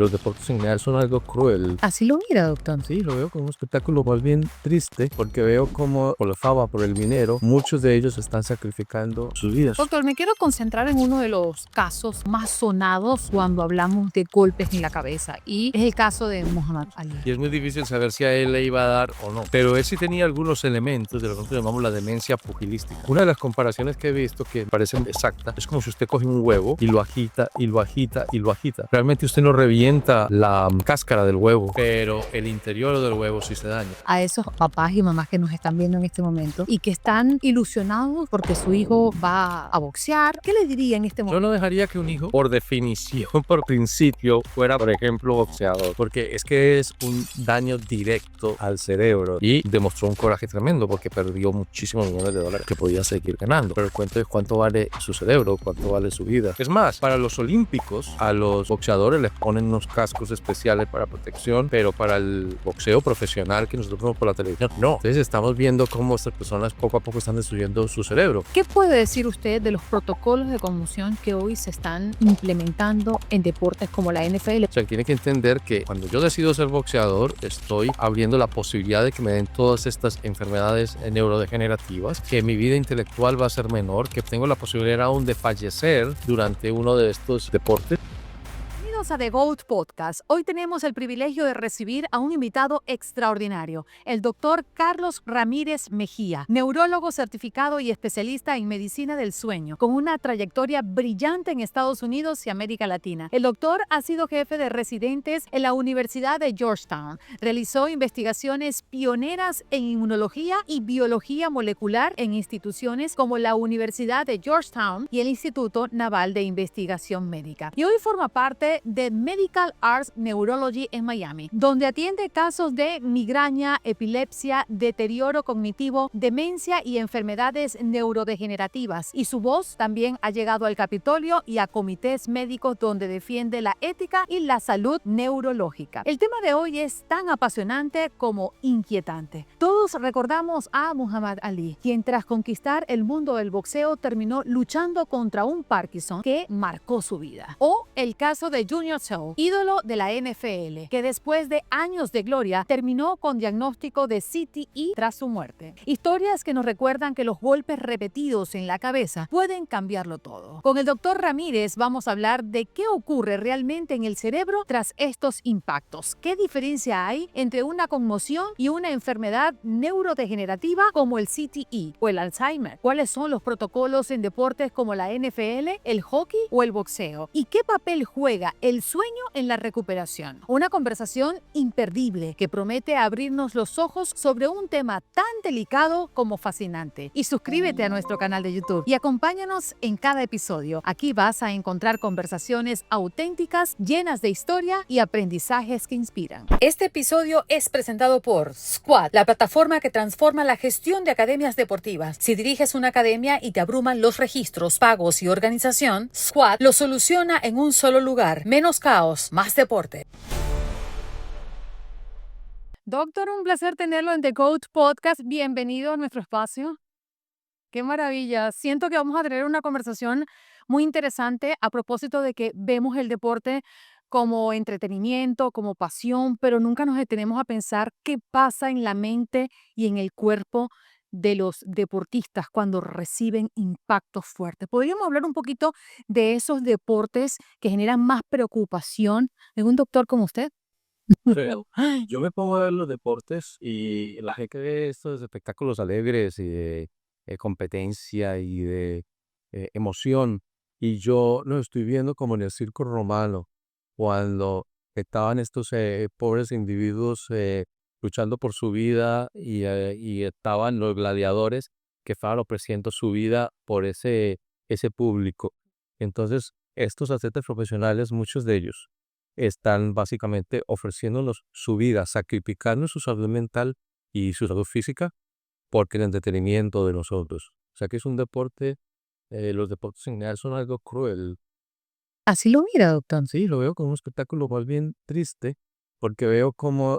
Los deportes en general son algo cruel. Así lo mira, doctor. Sí, lo veo como un espectáculo más bien triste, porque veo como por la fama, por el dinero, muchos de ellos están sacrificando sus vidas. Doctor, me quiero concentrar en uno de los casos más sonados cuando hablamos de golpes en la cabeza, y es el caso de Muhammad Ali. Y es muy difícil saber si a él le iba a dar o no. Pero él sí tenía algunos elementos de lo que nosotros llamamos la demencia pugilística. Una de las comparaciones que he visto que parecen exactas es como si usted coge un huevo y lo agita y lo agita y lo agita. Realmente usted no revienta la cáscara del huevo, pero el interior del huevo sí se daña. A esos papás y mamás que nos están viendo en este momento y que están ilusionados porque su hijo va a boxear, ¿qué le diría en este Yo momento? no dejaría que un hijo, por definición, por principio, fuera, por ejemplo, boxeador, porque es que es un daño directo al cerebro y demostró un coraje tremendo porque perdió muchísimos millones de dólares que podía seguir ganando. Pero el cuento es cuánto vale su cerebro, cuánto vale su vida. Es más, para los olímpicos, a los boxeadores les ponen unos cascos especiales para protección, pero para el boxeo profesional que nosotros vemos por la televisión, no. Entonces estamos viendo cómo estas personas poco a poco están destruyendo su cerebro. ¿Qué puede decir usted de los protocolos de conmoción que hoy se están implementando en deportes como la NFL? O sea, tiene que entender que cuando yo decido ser boxeador, estoy abriendo la posibilidad de que me den todas estas enfermedades neurodegenerativas, que mi vida intelectual va a ser menor, que tengo la posibilidad aún de fallecer durante uno de estos deportes. Bienvenidos a The GOAT Podcast. Hoy tenemos el privilegio de recibir a un invitado extraordinario, el doctor Carlos Ramírez Mejía, neurólogo certificado y especialista en medicina del sueño, con una trayectoria brillante en Estados Unidos y América Latina. El doctor ha sido jefe de residentes en la Universidad de Georgetown. Realizó investigaciones pioneras en inmunología y biología molecular en instituciones como la Universidad de Georgetown y el Instituto Naval de Investigación Médica. Y hoy forma parte de Medical Arts Neurology en Miami, donde atiende casos de migraña, epilepsia, deterioro cognitivo, demencia y enfermedades neurodegenerativas. Y su voz también ha llegado al Capitolio y a comités médicos donde defiende la ética y la salud neurológica. El tema de hoy es tan apasionante como inquietante. Todos recordamos a Muhammad Ali, quien tras conquistar el mundo del boxeo terminó luchando contra un Parkinson que marcó su vida. O el caso de Junior Seau, ídolo de la NFL, que después de años de gloria terminó con diagnóstico de CTE tras su muerte. Historias que nos recuerdan que los golpes repetidos en la cabeza pueden cambiarlo todo. Con el doctor Ramírez vamos a hablar de qué ocurre realmente en el cerebro tras estos impactos. ¿Qué diferencia hay entre una conmoción y una enfermedad neurodegenerativa como el CTE o el Alzheimer? ¿Cuáles son los protocolos en deportes como la NFL, el hockey o el boxeo? ¿Y qué papel juega el sueño en la recuperación? Una conversación imperdible que promete abrirnos los ojos sobre un tema tan delicado como fascinante. Y suscríbete a nuestro canal de YouTube y acompáñanos en cada episodio. Aquí vas a encontrar conversaciones auténticas, llenas de historia y aprendizajes que inspiran. Este episodio es presentado por Squad, la plataforma que transforma la gestión de academias deportivas. Si diriges una academia y te abruman los registros, pagos y organización, Squad lo soluciona en un solo lugar. Menos caos, más deporte. Doctor, un placer tenerlo en The GOAT Podcast. Bienvenido a nuestro espacio. Qué maravilla. Siento que vamos a tener una conversación muy interesante a propósito de que vemos el deporte como entretenimiento, como pasión, pero nunca nos detenemos a pensar qué pasa en la mente y en el cuerpo de los deportistas cuando reciben impactos fuertes. ¿Podríamos hablar un poquito de esos deportes que generan más preocupación en un doctor como usted? Pero yo me pongo a ver los deportes y la gente ve estos espectáculos alegres y de competencia y de emoción. Y yo lo estoy viendo como en el circo romano, cuando estaban estos pobres individuos luchando por su vida y estaban los gladiadores que estaban ofreciendo su vida por ese público. Entonces, estos atletas profesionales, muchos de ellos, están básicamente ofreciéndonos su vida, sacrificando su salud mental y su salud física porque el entretenimiento de nosotros. O sea que es un deporte, los deportes en general son algo cruel. Así lo mira, doctor. Sí, lo veo como un espectáculo más bien triste porque veo como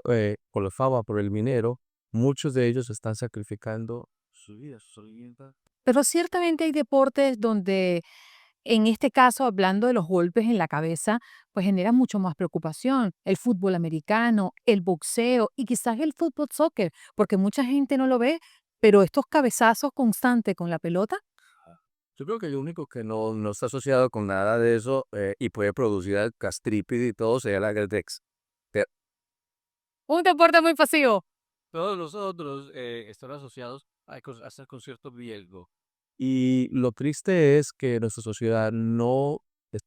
por la fama, por el dinero, muchos de ellos están sacrificando su vida, su salud mental. Pero ciertamente hay deportes donde En este caso, hablando de los golpes en la cabeza, pues genera mucho más preocupación. El fútbol americano, el boxeo y quizás el fútbol soccer, porque mucha gente no lo ve, pero estos cabezazos constantes con la pelota. Yo creo que el único que no está asociado con nada de eso y puede producir gastritis y todo sería la Gredex. Un deporte muy pasivo. Todos los otros están asociados hasta con cierto riesgo. Y lo triste es que nuestra sociedad no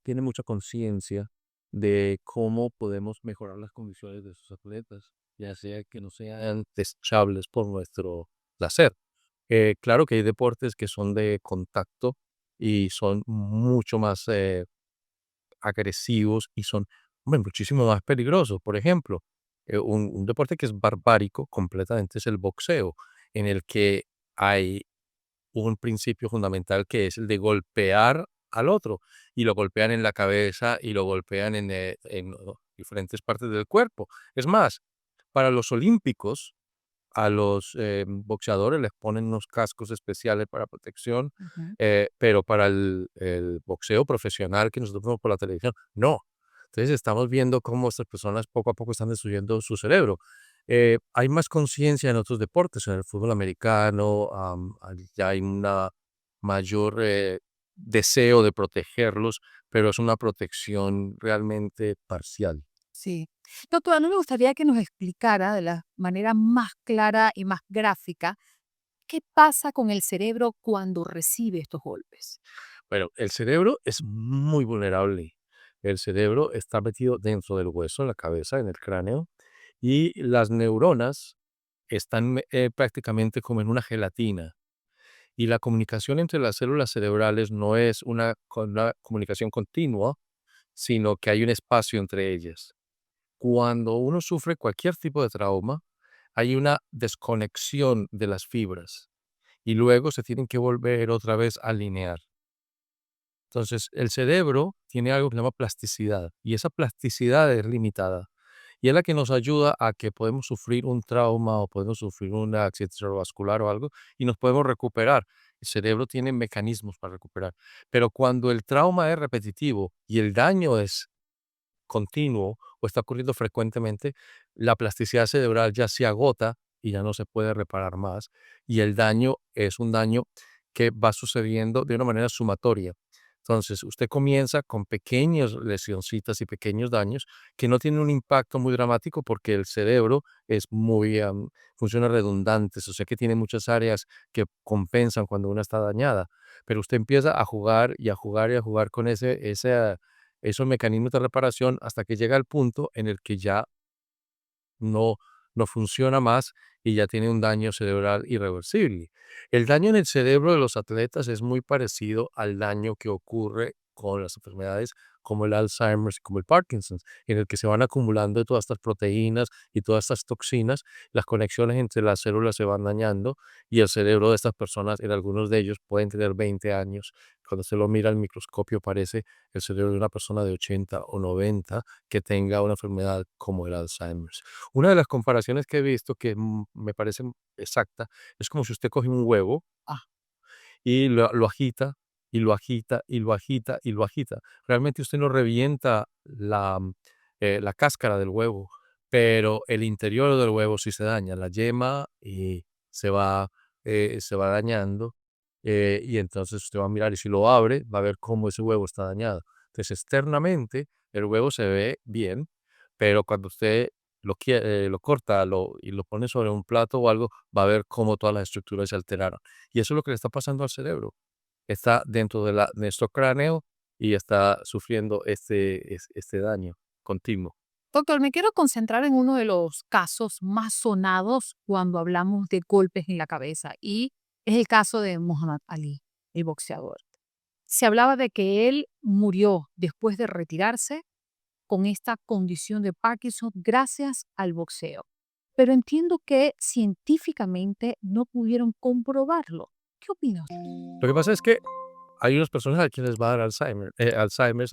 tiene mucha conciencia de cómo podemos mejorar las condiciones de sus atletas, ya sea que no sean desechables por nuestro placer. Claro que hay deportes que son de contacto y son mucho más agresivos y son, hombre, muchísimo más peligrosos. Por ejemplo, un deporte que es barbárico completamente es el boxeo, en el que hay un principio fundamental que es el de golpear al otro, y lo golpean en la cabeza y lo golpean en diferentes partes del cuerpo. Es más, para los olímpicos, a los boxeadores les ponen unos cascos especiales para protección, Ujú. pero para el boxeo profesional que nosotros vemos por la televisión, no. Entonces estamos viendo cómo estas personas poco a poco están destruyendo su cerebro. Hay más conciencia en otros deportes, en el fútbol americano, ya hay una mayor deseo de protegerlos, pero es una protección realmente parcial. Sí. Doctora, no me gustaría que nos explicara de la manera más clara y más gráfica qué pasa con el cerebro cuando recibe estos golpes. Bueno, el cerebro es muy vulnerable. El cerebro está metido dentro del hueso, en la cabeza, en el cráneo, y las neuronas están prácticamente como en una gelatina. Y la comunicación entre las células cerebrales no es una comunicación continua, sino que hay un espacio entre ellas. Cuando uno sufre cualquier tipo de trauma, hay una desconexión de las fibras y luego se tienen que volver otra vez a alinear. Entonces, el cerebro tiene algo que se llama plasticidad y esa plasticidad es limitada y es la que nos ayuda a que podemos sufrir un trauma o podemos sufrir un accidente cerebrovascular o algo y nos podemos recuperar. El cerebro tiene mecanismos para recuperar, pero cuando el trauma es repetitivo y el daño es continuo o está ocurriendo frecuentemente, la plasticidad cerebral ya se agota y ya no se puede reparar más y el daño es un daño que va sucediendo de una manera sumatoria. Entonces, usted comienza con pequeñas lesioncitas y pequeños daños que no tienen un impacto muy dramático porque el cerebro es funciona redundante, o sea que tiene muchas áreas que compensan cuando una está dañada. Pero usted empieza a jugar y a jugar y a jugar con esos mecanismos de reparación hasta que llega al punto en el que ya no, no funciona más y ya tiene un daño cerebral irreversible. El daño en el cerebro de los atletas es muy parecido al daño que ocurre con las enfermedades como el Alzheimer y como el Parkinson, en el que se van acumulando todas estas proteínas y todas estas toxinas, las conexiones entre las células se van dañando y el cerebro de estas personas, en algunos de ellos, pueden tener 20 años. Cuando se lo mira al microscopio parece el cerebro de una persona de 80 o 90 que tenga una enfermedad como el Alzheimer. Una de las comparaciones que he visto que me parece exacta es como si usted coge un huevo y lo agita y lo agita y lo agita y lo agita. Realmente usted no revienta la cáscara del huevo, pero el interior del huevo sí se daña, la yema y se va dañando y entonces usted va a mirar y si lo abre va a ver cómo ese huevo está dañado. Entonces externamente el huevo se ve bien, pero cuando usted lo corta y lo pone sobre un plato o algo, va a ver cómo todas las estructuras se alteraron. Y eso es lo que le está pasando al cerebro. Está dentro de nuestro cráneo y está sufriendo este daño continuo. Doctor, me quiero concentrar en uno de los casos más sonados cuando hablamos de golpes en la cabeza y es el caso de Muhammad Ali, el boxeador. Se hablaba de que él murió después de retirarse con esta condición de Parkinson gracias al boxeo. Pero entiendo que científicamente no pudieron comprobarlo. ¿Qué opinas? Lo que pasa es que hay unas personas a quienes les va a dar Alzheimer, hay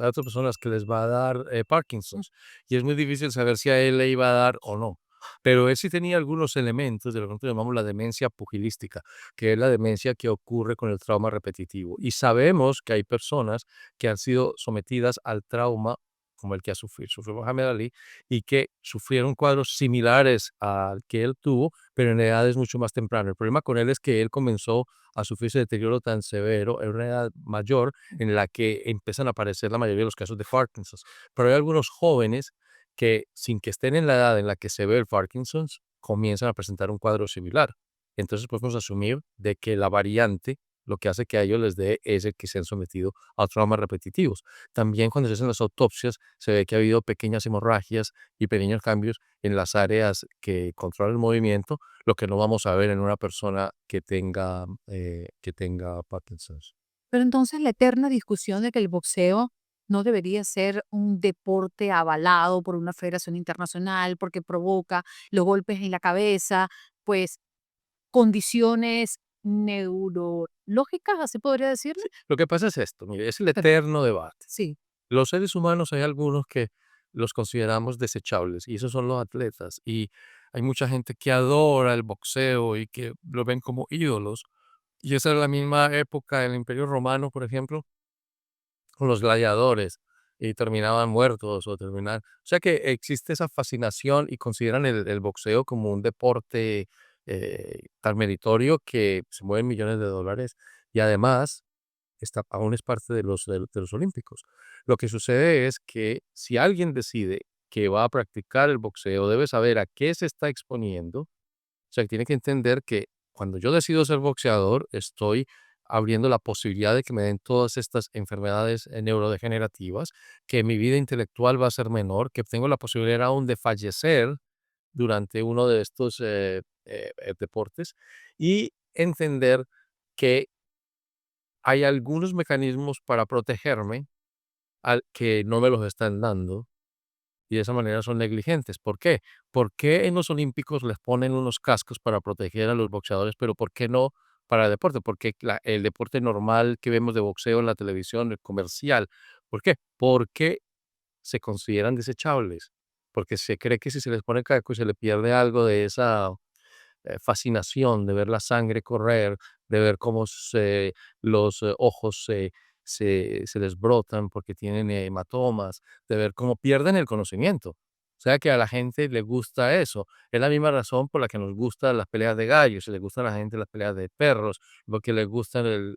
otras personas que les va a dar Parkinson's, y es muy difícil saber si a él le iba a dar o no. pero él sí tenía algunos elementos de lo que nosotros llamamos la demencia pugilística, que es la demencia que ocurre con el trauma repetitivo. Y sabemos que hay personas que han sido sometidas al trauma como el que sufrió Mohamed Ali, y que sufrieron cuadros similares al que él tuvo, pero en edades mucho más tempranas. El problema con él es que él comenzó a sufrir ese deterioro tan severo en una edad mayor, en la que empiezan a aparecer la mayoría de los casos de Parkinson. Pero hay algunos jóvenes que, sin que estén en la edad en la que se ve el Parkinson's, comienzan a presentar un cuadro similar. Entonces podemos asumir de que la variante lo que hace que a ellos les dé es el que se han sometido a traumas repetitivos. También cuando se hacen las autopsias se ve que ha habido pequeñas hemorragias y pequeños cambios en las áreas que controlan el movimiento, lo que no vamos a ver en una persona que tenga Parkinson's. Pero entonces la eterna discusión de que el boxeo no debería ser un deporte avalado por una federación internacional porque provoca los golpes en la cabeza, pues condiciones neurológicas, así podría decirlo. Lo que pasa es esto, mire, es el Pero eterno debate. sí, Los seres humanos hay algunos que los consideramos desechables y esos son los atletas. Y hay mucha gente que adora el boxeo y que lo ven como ídolos. Y esa era la misma época del Imperio Romano, por ejemplo, con los gladiadores y terminaban muertos o terminar. O sea que existe esa fascinación y consideran el boxeo como un deporte tan meritorio que se mueven millones de dólares y además aún es parte de los olímpicos. Lo que sucede es que si alguien decide que va a practicar el boxeo, debe saber a qué se está exponiendo. O sea, que tiene que entender que cuando yo decido ser boxeador, estoy abriendo la posibilidad de que me den todas estas enfermedades neurodegenerativas, que mi vida intelectual va a ser menor, que tengo la posibilidad aún de fallecer durante uno de estos deportes y entender que hay algunos mecanismos para protegerme que no me los están dando y de esa manera son negligentes. ¿Por qué? ¿Por qué en los olímpicos les ponen unos cascos para proteger a los boxeadores, pero por qué no para el deporte? Porque el deporte normal que vemos de boxeo en la televisión, el comercial, ¿por qué? Porque se consideran desechables, porque se cree que si se les pone casco y se le pierde algo de esa fascinación de ver la sangre correr, de ver cómo los ojos se les brotan porque tienen hematomas, de ver cómo pierden el conocimiento. O sea que a la gente le gusta eso. Es la misma razón por la que nos gustan las peleas de gallos, y le gusta a la gente las peleas de perros, porque les gusta el,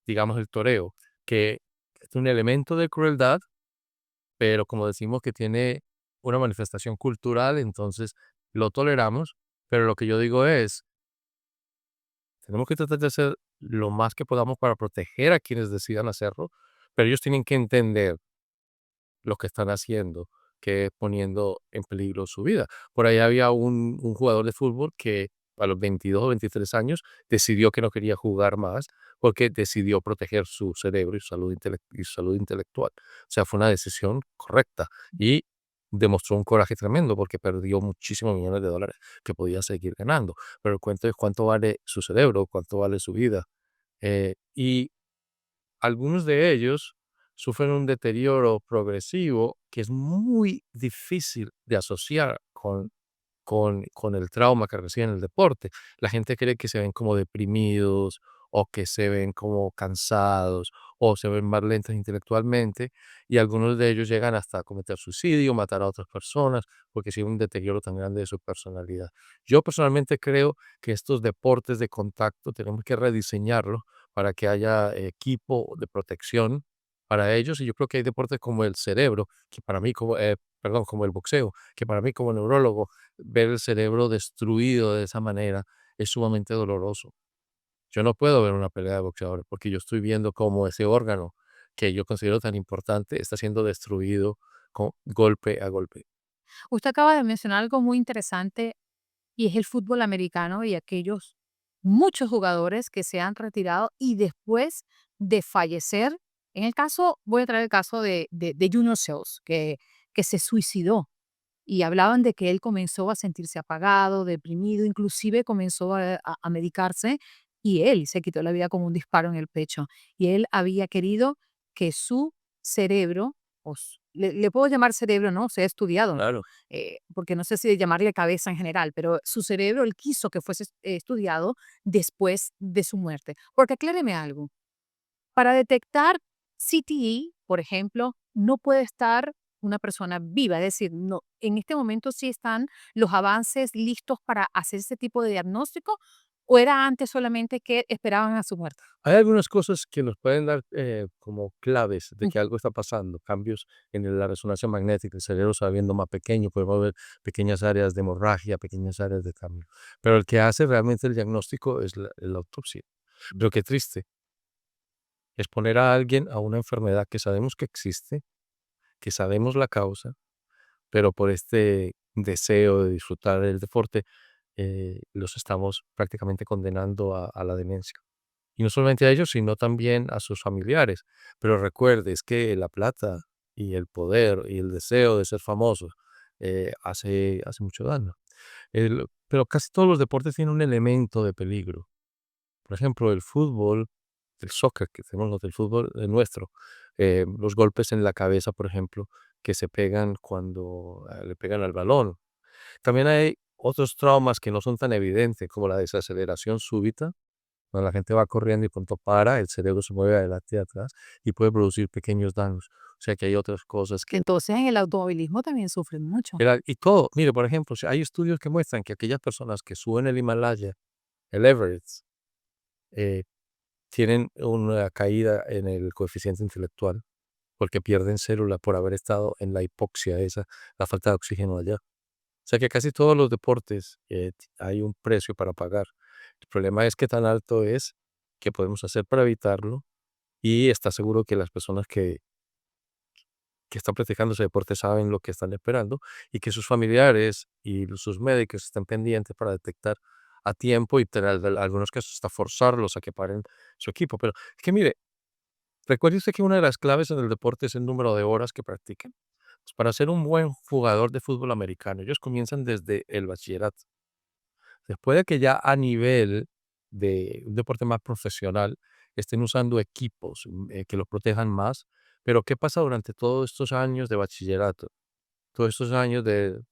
digamos, el toreo, que es un elemento de crueldad, pero como decimos que tiene una manifestación cultural, entonces lo toleramos, pero lo que yo digo es, tenemos que tratar de hacer lo más que podamos para proteger a quienes decidan hacerlo, pero ellos tienen que entender lo que están haciendo, que es poniendo en peligro su vida. Por ahí había un jugador de fútbol que a los 22 o 23 años decidió que no quería jugar más porque decidió proteger su cerebro y su salud intelectual. O sea, fue una decisión correcta y demostró un coraje tremendo porque perdió muchísimos millones de dólares que podía seguir ganando. Pero el cuento es cuánto vale su cerebro, cuánto vale su vida. Y algunos de ellos sufren un deterioro progresivo que es muy difícil de asociar con el trauma que reciben en el deporte. La gente cree que se ven como deprimidos o que se ven como cansados o se ven más lentos intelectualmente y algunos de ellos llegan hasta cometer suicidio, matar a otras personas porque tienen un deterioro tan grande de su personalidad. Yo personalmente creo que estos deportes de contacto tenemos que rediseñarlos para que haya equipo de protección para ellos y yo creo que hay deportes como el cerebro, que para mí como el boxeo, que para mí como neurólogo ver el cerebro destruido de esa manera es sumamente doloroso. Yo no puedo ver una pelea de boxeadores porque yo estoy viendo cómo ese órgano que yo considero tan importante está siendo destruido golpe a golpe. usted acaba de mencionar algo muy interesante y es el fútbol americano y aquellos muchos jugadores que se han retirado y después de fallecer, en el caso, voy a traer el caso de Junior Seals, que se suicidó y hablaban de que él comenzó a sentirse apagado, deprimido, inclusive comenzó a medicarse y él se quitó la vida con un disparo en el pecho. Y él había querido que su cerebro le puedo llamar cerebro, ¿no? Se ha estudiado, Claro. porque no sé si llamarle cabeza en general, pero su cerebro, él quiso que fuese estudiado después de su muerte. Porque acláreme algo, para detectar CTE, por ejemplo, no puede estar una persona viva, es decir, no, en este momento sí están los avances listos para hacer ese tipo de diagnóstico, o era antes solamente que esperaban a su muerte. Hay algunas cosas que nos pueden dar como claves de Mm. que algo está pasando, cambios en la resonancia magnética, el cerebro se va viendo más pequeño, podemos ver pequeñas áreas de hemorragia, pequeñas áreas de cambio. Pero el que hace realmente el diagnóstico es la autopsia. Pero qué triste, es poner a alguien a una enfermedad que sabemos que existe, que sabemos la causa, pero por este deseo de disfrutar del deporte, los estamos prácticamente condenando a la demencia. Y no solamente a ellos, sino también a sus familiares. Pero recuerde, es que la plata y el poder y el deseo de ser famoso hace mucho daño. Pero casi todos los deportes tienen un elemento de peligro. Por ejemplo, el fútbol, el soccer, que tenemos los del fútbol nuestro, los golpes en la cabeza, por ejemplo, que se pegan cuando le pegan al balón. También hay otros traumas que no son tan evidentes, como la desaceleración súbita, cuando la gente va corriendo y pronto para, el cerebro se mueve adelante y atrás y puede producir pequeños daños. O sea que hay otras cosas que... Entonces, en el automovilismo también sufren mucho. Y todo, mire, por ejemplo, si hay estudios que muestran que aquellas personas que suben el Himalaya, el Everest, eh, tienen una caída en el coeficiente intelectual porque pierden células por haber estado en la hipoxia esa, la falta de oxígeno allá. O sea que casi todos los deportes hay un precio para pagar. El problema es qué tan alto es, qué podemos hacer para evitarlo y está seguro que las personas que están practicando ese deporte saben lo que están esperando y que sus familiares y sus médicos estén pendientes para detectar a tiempo y tener algunos casos hasta forzarlos a que paren su equipo. Pero es que mire, recuerde usted que una de las claves en el deporte es el número de horas que practiquen. Pues para ser un buen jugador de fútbol americano, ellos comienzan desde el bachillerato. Después de que ya a nivel de un deporte más profesional estén usando equipos que los protejan más, pero ¿qué pasa durante todos estos años de bachillerato? Todos estos años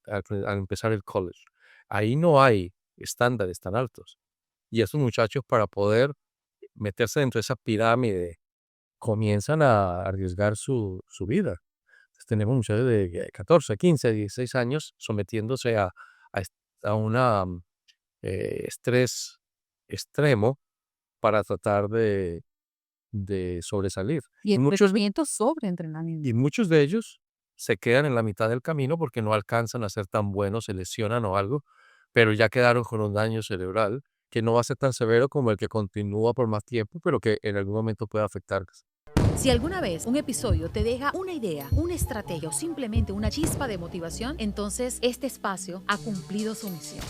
al empezar el college. Ahí no hay estándares tan altos. Y estos muchachos para poder meterse dentro de esa pirámide comienzan a arriesgar su vida. Entonces, tenemos muchachos de 14, 15, 16 años sometiéndose a, est- a una estrés extremo para tratar de sobresalir. Y Y muchos, entrenamiento sobre entrenamiento. y muchos de ellos se quedan en la mitad del camino porque no alcanzan a ser tan buenos, se lesionan o algo, pero ya quedaron con un daño cerebral que no va a ser tan severo como el que continúa por más tiempo, pero que en algún momento puede afectarles. Si alguna vez un episodio te deja una idea, una estrategia o simplemente una chispa de motivación, entonces este espacio ha cumplido su misión.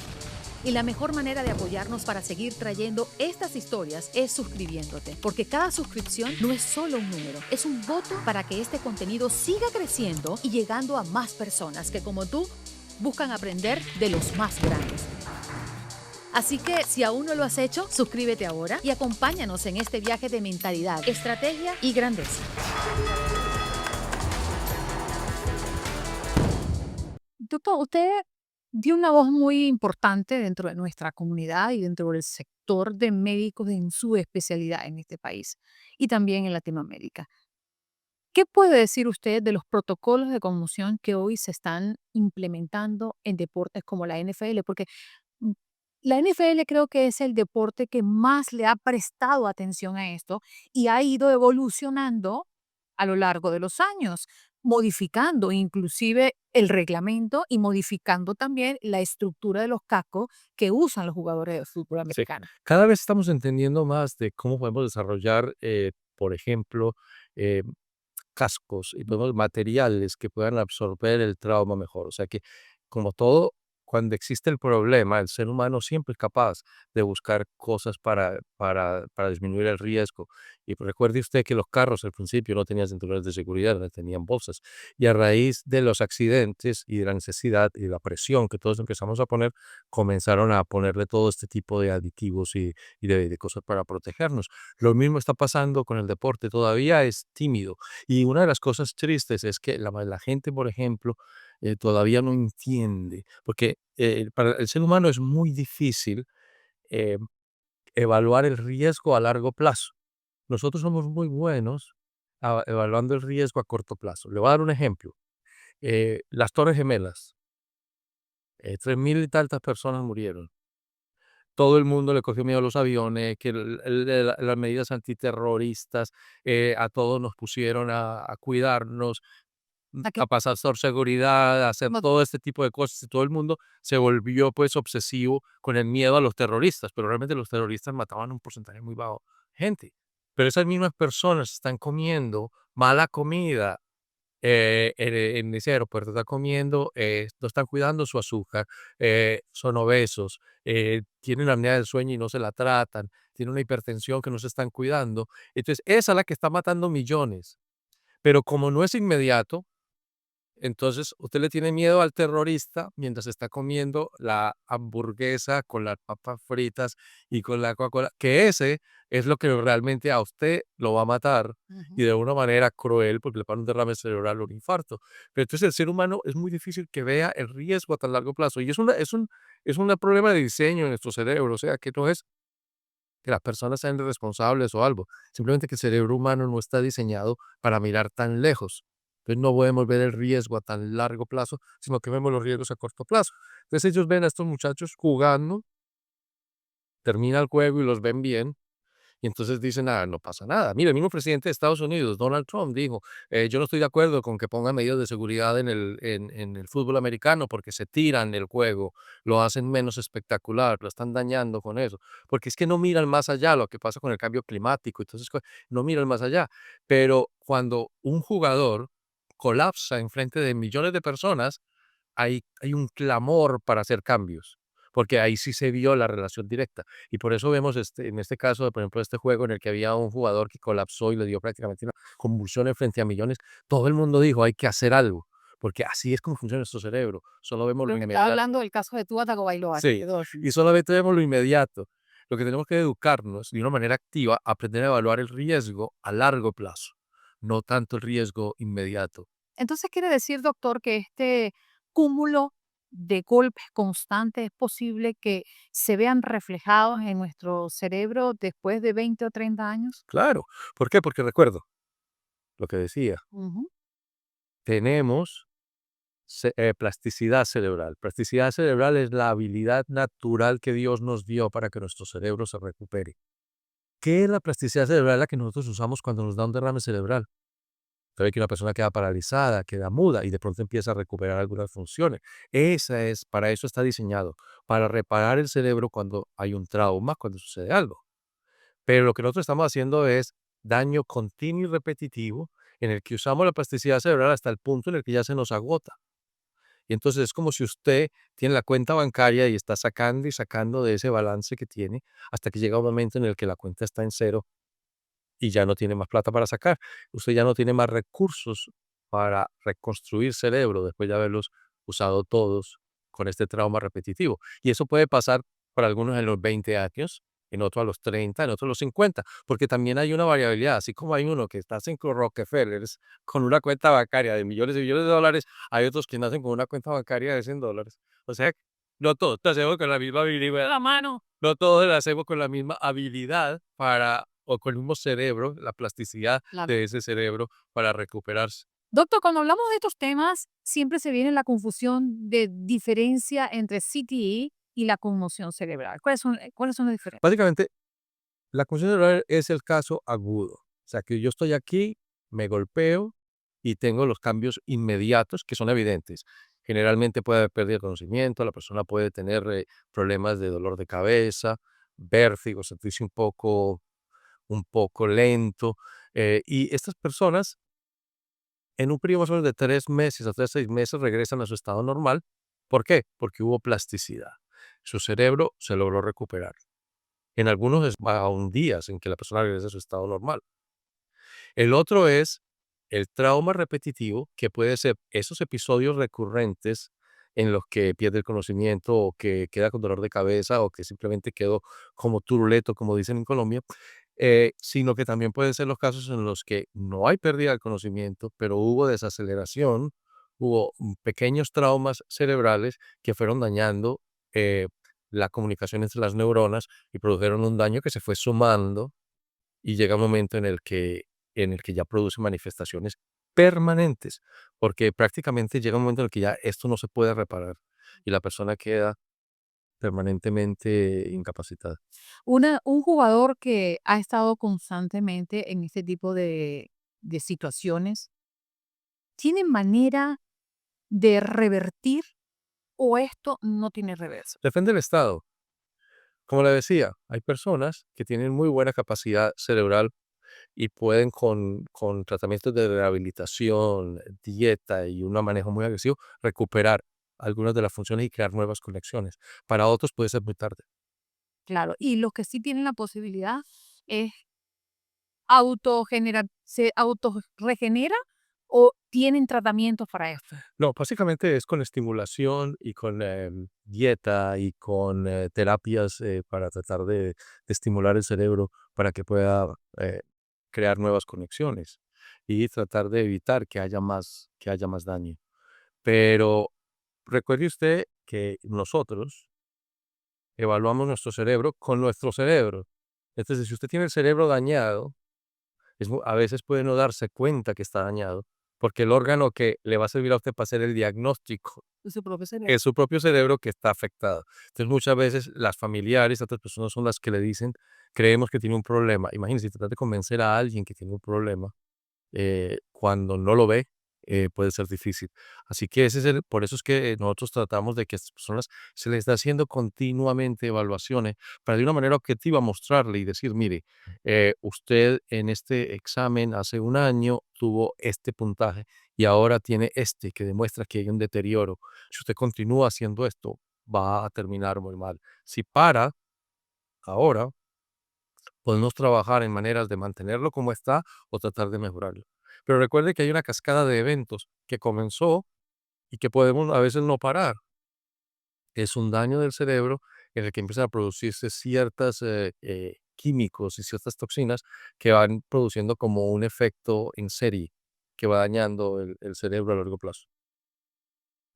Y la mejor manera de apoyarnos para seguir trayendo estas historias es suscribiéndote, porque cada suscripción no es solo un número, es un voto para que este contenido siga creciendo y llegando a más personas que como tú buscan aprender de los más grandes. Así que si aún no lo has hecho, suscríbete ahora y acompáñanos en este viaje de mentalidad, estrategia y grandeza. Doctor, usted dio una voz muy importante dentro de nuestra comunidad y dentro del sector de médicos en su especialidad en este país y también en Latinoamérica. ¿Qué puede decir usted de los protocolos de conmoción que hoy se están implementando en deportes como la NFL? Porque mm, la NFL creo que es el deporte que más le ha prestado atención a esto y ha ido evolucionando a lo largo de los años, modificando inclusive el reglamento y modificando también la estructura de los cascos que usan los jugadores de fútbol Sí. americano. Cada vez estamos entendiendo más de cómo podemos desarrollar, por ejemplo, eh, cascos y podemos materiales que puedan absorber el trauma mejor. O sea que, como todo, cuando existe el problema, el ser humano siempre es capaz de buscar cosas para disminuir el riesgo. Y recuerde usted que los carros al principio no tenían cinturones de seguridad, no tenían bolsas. Y a raíz de los accidentes y de la necesidad y la presión que todos empezamos a poner, comenzaron a ponerle todo este tipo de aditivos y de cosas para protegernos. Lo mismo está pasando con el deporte, todavía es tímido. Y una de las cosas tristes es que la gente, por ejemplo, todavía no entiende, porque para el ser humano es muy difícil eh, evaluar el riesgo a largo plazo. Nosotros somos muy buenos evaluando el riesgo a corto plazo. Le voy a dar un ejemplo. Las Torres Gemelas, 3.000 y tantas personas murieron. Todo el mundo le cogió miedo a los aviones, que las medidas antiterroristas, a todos nos pusieron a cuidarnos, Aquí, a pasar por seguridad, a hacer no, todo este tipo de cosas, y todo el mundo se volvió, pues, obsesivo con el miedo a los terroristas, pero realmente los terroristas mataban un porcentaje muy bajo de gente. Pero esas mismas personas están comiendo mala comida, en ese aeropuerto, están comiendo, no están cuidando su azúcar, son obesos, tienen apnea del sueño y no se la tratan, tienen una hipertensión que no se están cuidando. Entonces, esa es la que está matando millones, pero como no es inmediato, entonces, usted le tiene miedo al terrorista mientras está comiendo la hamburguesa con las papas fritas y con la Coca-Cola, que ese es lo que realmente a usted lo va a matar y ujú. de una manera cruel, porque le pone un derrame cerebral o un infarto. Pero entonces el ser humano es muy difícil que vea el riesgo a tan largo plazo. Y es un problema de diseño en nuestro cerebro, o sea, que no es que las personas sean irresponsables o algo, simplemente que el cerebro humano no está diseñado para mirar tan lejos. Entonces no podemos ver el riesgo a tan largo plazo, sino que vemos los riesgos a corto plazo. Entonces ellos ven a estos muchachos jugando, termina el juego y los ven bien, y entonces dicen: "Ah, no pasa nada". Mira, el mismo presidente de Estados Unidos, Donald Trump, dijo: Yo no estoy de acuerdo con que pongan medidas de seguridad en el fútbol americano porque se tiran el juego, lo hacen menos espectacular, lo están dañando con eso". Porque es que no miran más allá, lo que pasa con el cambio climático, entonces no miran más allá. Pero cuando un jugador colapsa en frente de millones de personas, hay un clamor para hacer cambios, porque ahí sí se vio la relación directa. Y por eso vemos, en este caso, por ejemplo, este juego en el que había un jugador que colapsó y le dio prácticamente una convulsión en frente a millones, todo el mundo dijo: "Hay que hacer algo", porque así es como funciona nuestro cerebro, solo vemos lo Pero estaba inmediato. hablando del caso de Tua Tagovailoa. Sí, y solamente vemos lo inmediato. Lo que tenemos que educarnos de una manera activa, aprender a evaluar el riesgo a largo plazo, no tanto el riesgo inmediato. Entonces quiere decir, doctor, que este cúmulo de golpes constantes es posible que se vean reflejados en nuestro cerebro después de 20 o 30 años. Claro, ¿por qué? Porque recuerdo lo que decía, Ujú. tenemos plasticidad cerebral. Plasticidad cerebral es la habilidad natural que Dios nos dio para que nuestro cerebro se recupere. ¿Qué es la plasticidad cerebral? La que nosotros usamos cuando nos da un derrame cerebral. Sabe que una persona queda paralizada, queda muda y de pronto empieza a recuperar algunas funciones. Para eso está diseñado, para reparar el cerebro cuando hay un trauma, cuando sucede algo. Pero lo que nosotros estamos haciendo es daño continuo y repetitivo en el que usamos la plasticidad cerebral hasta el punto en el que ya se nos agota. Y entonces es como si usted tiene la cuenta bancaria y está sacando y sacando de ese balance que tiene hasta que llega un momento en el que la cuenta está en cero y ya no tiene más plata para sacar. Usted ya no tiene más recursos para reconstruir cerebro después de haberlos usado todos con este trauma repetitivo. Y eso puede pasar para algunos en los 20 años, en otros a los 30, en otros a los 50, porque también hay una variabilidad, así como hay uno que está en Rockefellers con una cuenta bancaria de millones y millones de dólares, hay otros que nacen con una cuenta bancaria de $100. O sea, no todos nacemos con la misma habilidad, la mano. No todos nacemos con la misma habilidad o con el mismo cerebro, la plasticidad Claro. de ese cerebro para recuperarse. Doctor, cuando hablamos de estos temas, siempre se viene la confusión de diferencia entre CTE y la conmoción cerebral. ¿Cuáles son las diferencias? Básicamente, la conmoción cerebral es el caso agudo. O sea, que yo estoy aquí, me golpeo y tengo los cambios inmediatos que son evidentes. Generalmente puede haber pérdida de conocimiento, la persona puede tener problemas de dolor de cabeza, vértigo, sentirse un poco lento. Y estas personas, en un periodo más o menos de 3 meses a 6 meses, regresan a su estado normal ¿Por qué? Porque hubo plasticidad. Su cerebro se logró recuperar. En algunos es aún días en que la persona regresa a su estado normal. El otro es el trauma repetitivo, que puede ser esos episodios recurrentes en los que pierde el conocimiento o que queda con dolor de cabeza o que simplemente quedó como turuleto, como dicen en Colombia, sino que también pueden ser los casos en los que no hay pérdida del conocimiento, pero hubo desaceleración, hubo pequeños traumas cerebrales que fueron dañando eh, la comunicación entre las neuronas y produjeron un daño que se fue sumando y llega un momento en el que ya produce manifestaciones permanentes, porque prácticamente llega un momento en el que ya esto no se puede reparar y la persona queda permanentemente incapacitada. Un jugador que ha estado constantemente en este tipo de situaciones, ¿tiene manera de revertir o esto no tiene reverso? Depende del estado. Como le decía, hay personas que tienen muy buena capacidad cerebral y pueden con tratamientos de rehabilitación, dieta y un manejo muy agresivo recuperar algunas de las funciones y crear nuevas conexiones. Para otros puede ser muy tarde. Claro, y los que sí tienen la posibilidad es ¿se autorregenera o tienen tratamientos para esto? No, básicamente es con estimulación y con dieta y con terapias para tratar de estimular el cerebro para que pueda eh, crear nuevas conexiones y tratar de evitar que haya más daño. Pero recuerde usted que nosotros evaluamos nuestro cerebro con nuestro cerebro. Entonces, si usted tiene el cerebro dañado, a veces puede no darse cuenta que está dañado, porque el órgano que le va a servir a usted para hacer el diagnóstico De su propio cerebro. es su propio cerebro que está afectado. Entonces, muchas veces las familiares, otras personas son las que le dicen, creemos que tiene un problema. Imagínense, tratar de convencer a alguien que tiene un problema cuando no lo ve, puede ser difícil. Así que por eso es que nosotros tratamos de que a estas personas se les está haciendo continuamente evaluaciones para de una manera objetiva mostrarle y decir, mire, usted en este examen hace un año tuvo este puntaje y ahora tiene este que demuestra que hay un deterioro. Si usted continúa haciendo esto, va a terminar muy mal. Si para ahora, podemos trabajar en maneras de mantenerlo como está o tratar de mejorarlo. Pero recuerde que hay una cascada de eventos que comenzó y que podemos a veces no parar. Es un daño del cerebro en el que empiezan a producirse ciertos químicos y ciertas toxinas que van produciendo como un efecto en serie que va dañando el cerebro a largo plazo.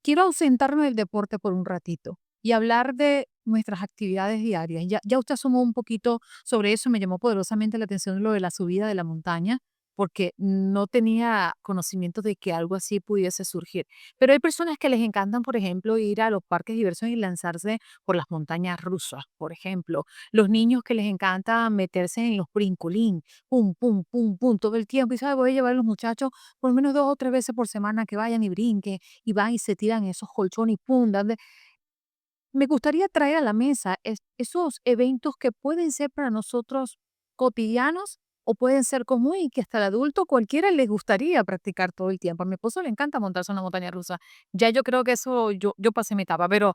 Quiero ausentarme del deporte por un ratito y hablar de nuestras actividades diarias. Ya usted asomó un poquito sobre eso, me llamó poderosamente la atención lo de la subida de la montaña, porque no tenía conocimiento de que algo así pudiese surgir. Pero hay personas que les encantan, por ejemplo, ir a los parques de diversión y lanzarse por las montañas rusas, por ejemplo. Los niños que les encanta meterse en los brincolín, pum, pum, pum, pum, todo el tiempo. Y sabe, voy a llevar a los muchachos por lo menos 2 o 3 veces por semana que vayan y brinquen y van y se tiran esos colchones y pum, me gustaría traer a la mesa esos eventos que pueden ser para nosotros cotidianos o pueden ser común y que hasta el adulto cualquiera les gustaría practicar todo el tiempo. A mi esposo le encanta montarse en una montaña rusa. Ya yo creo que eso yo pasé mi etapa, pero